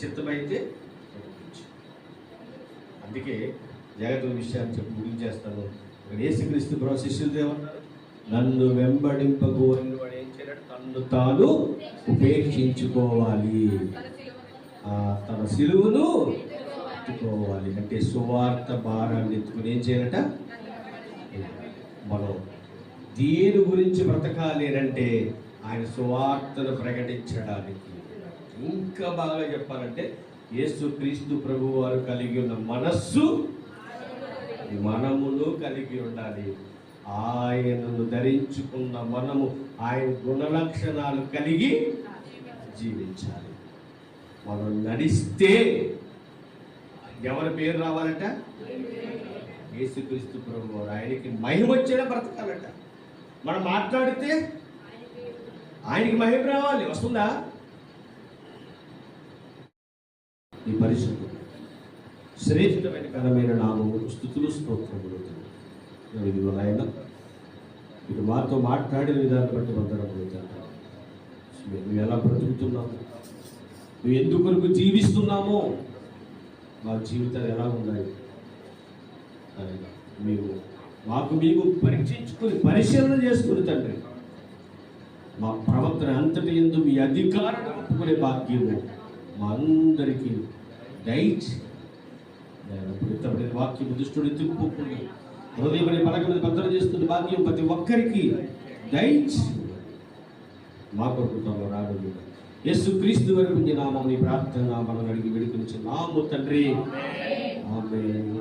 చిత్తమైతే అందుకే జాగ్రత్త విషయాన్ని చెప్పి ముగించేస్తాను. యేసుక్రీస్తు శిష్యులతో ఏమన్నారు? నన్ను వెంబడింపగోరిన వాడు ఏం చేయాలి? తన్ను తాను ఉపేక్షించుకోవాలి, తన సిలువను ఎత్తుకోవాలి. అంటే సువార్త భారాన్ని ఎత్తుకుని ఏం చేయాలట? మనం దేని గురించి బ్రతకాలి అంటే ఆయన సువార్తను ప్రకటించడానికి. ఇంకా బాగా చెప్పాలంటే యేసుక్రీస్తు ప్రభు వారు కలిగి ఉన్న మనస్సు మనమును కలిగి ఉండాలి. ఆయనను ధరించుకున్న మనము ఆయన గుణలక్షణాలు కలిగి జీవించాలి. మనం నడిస్తే ఎవరి పేరు రావాలట? యేసుక్రీస్తు ప్రభు వారు. ఆయనకి మహిమ వచ్చేలా బ్రతకాలట. మనం మాట్లాడితే ఆయనకి మహిమ రావాలి. వస్తుందా? ఈ పరిశుద్ధ శ్రేష్టమైన ఘనమైన నామము స్తుతులు స్తోత్రములు. ఇదిగో నాయన, మీరు మాతో మాట్లాడిన విధాన్ని బట్టి వందనములు. నువ్వు ఎలా బ్రతుకుతున్నాము, నువ్వు ఎందుకొరకు జీవిస్తున్నామో, మా జీవితాలు ఎలా ఉన్నాయి మీరు మేము పరీక్షించుకొని పరిశీలన చేసుకుని తండ్రి, మా ప్రవర్తన అంతటి యందు మీ అధికారాన్ని ఒప్పుకునే భాగ్యము మా అందరికీ దయచి వాక్యం దుష్టుడు తిప్పుకుండా హృదయం పలక మీద భద్ర చేస్తున్న భాగ్యం ప్రతి ఒక్కరికి దయచి మా కొరకు రాగలు యేసుక్రీస్తు వరకు నామం ఈ ప్రార్థన మనం అడిగి వేడుకొనిచున్నాము తండ్రి. ఆమేన్.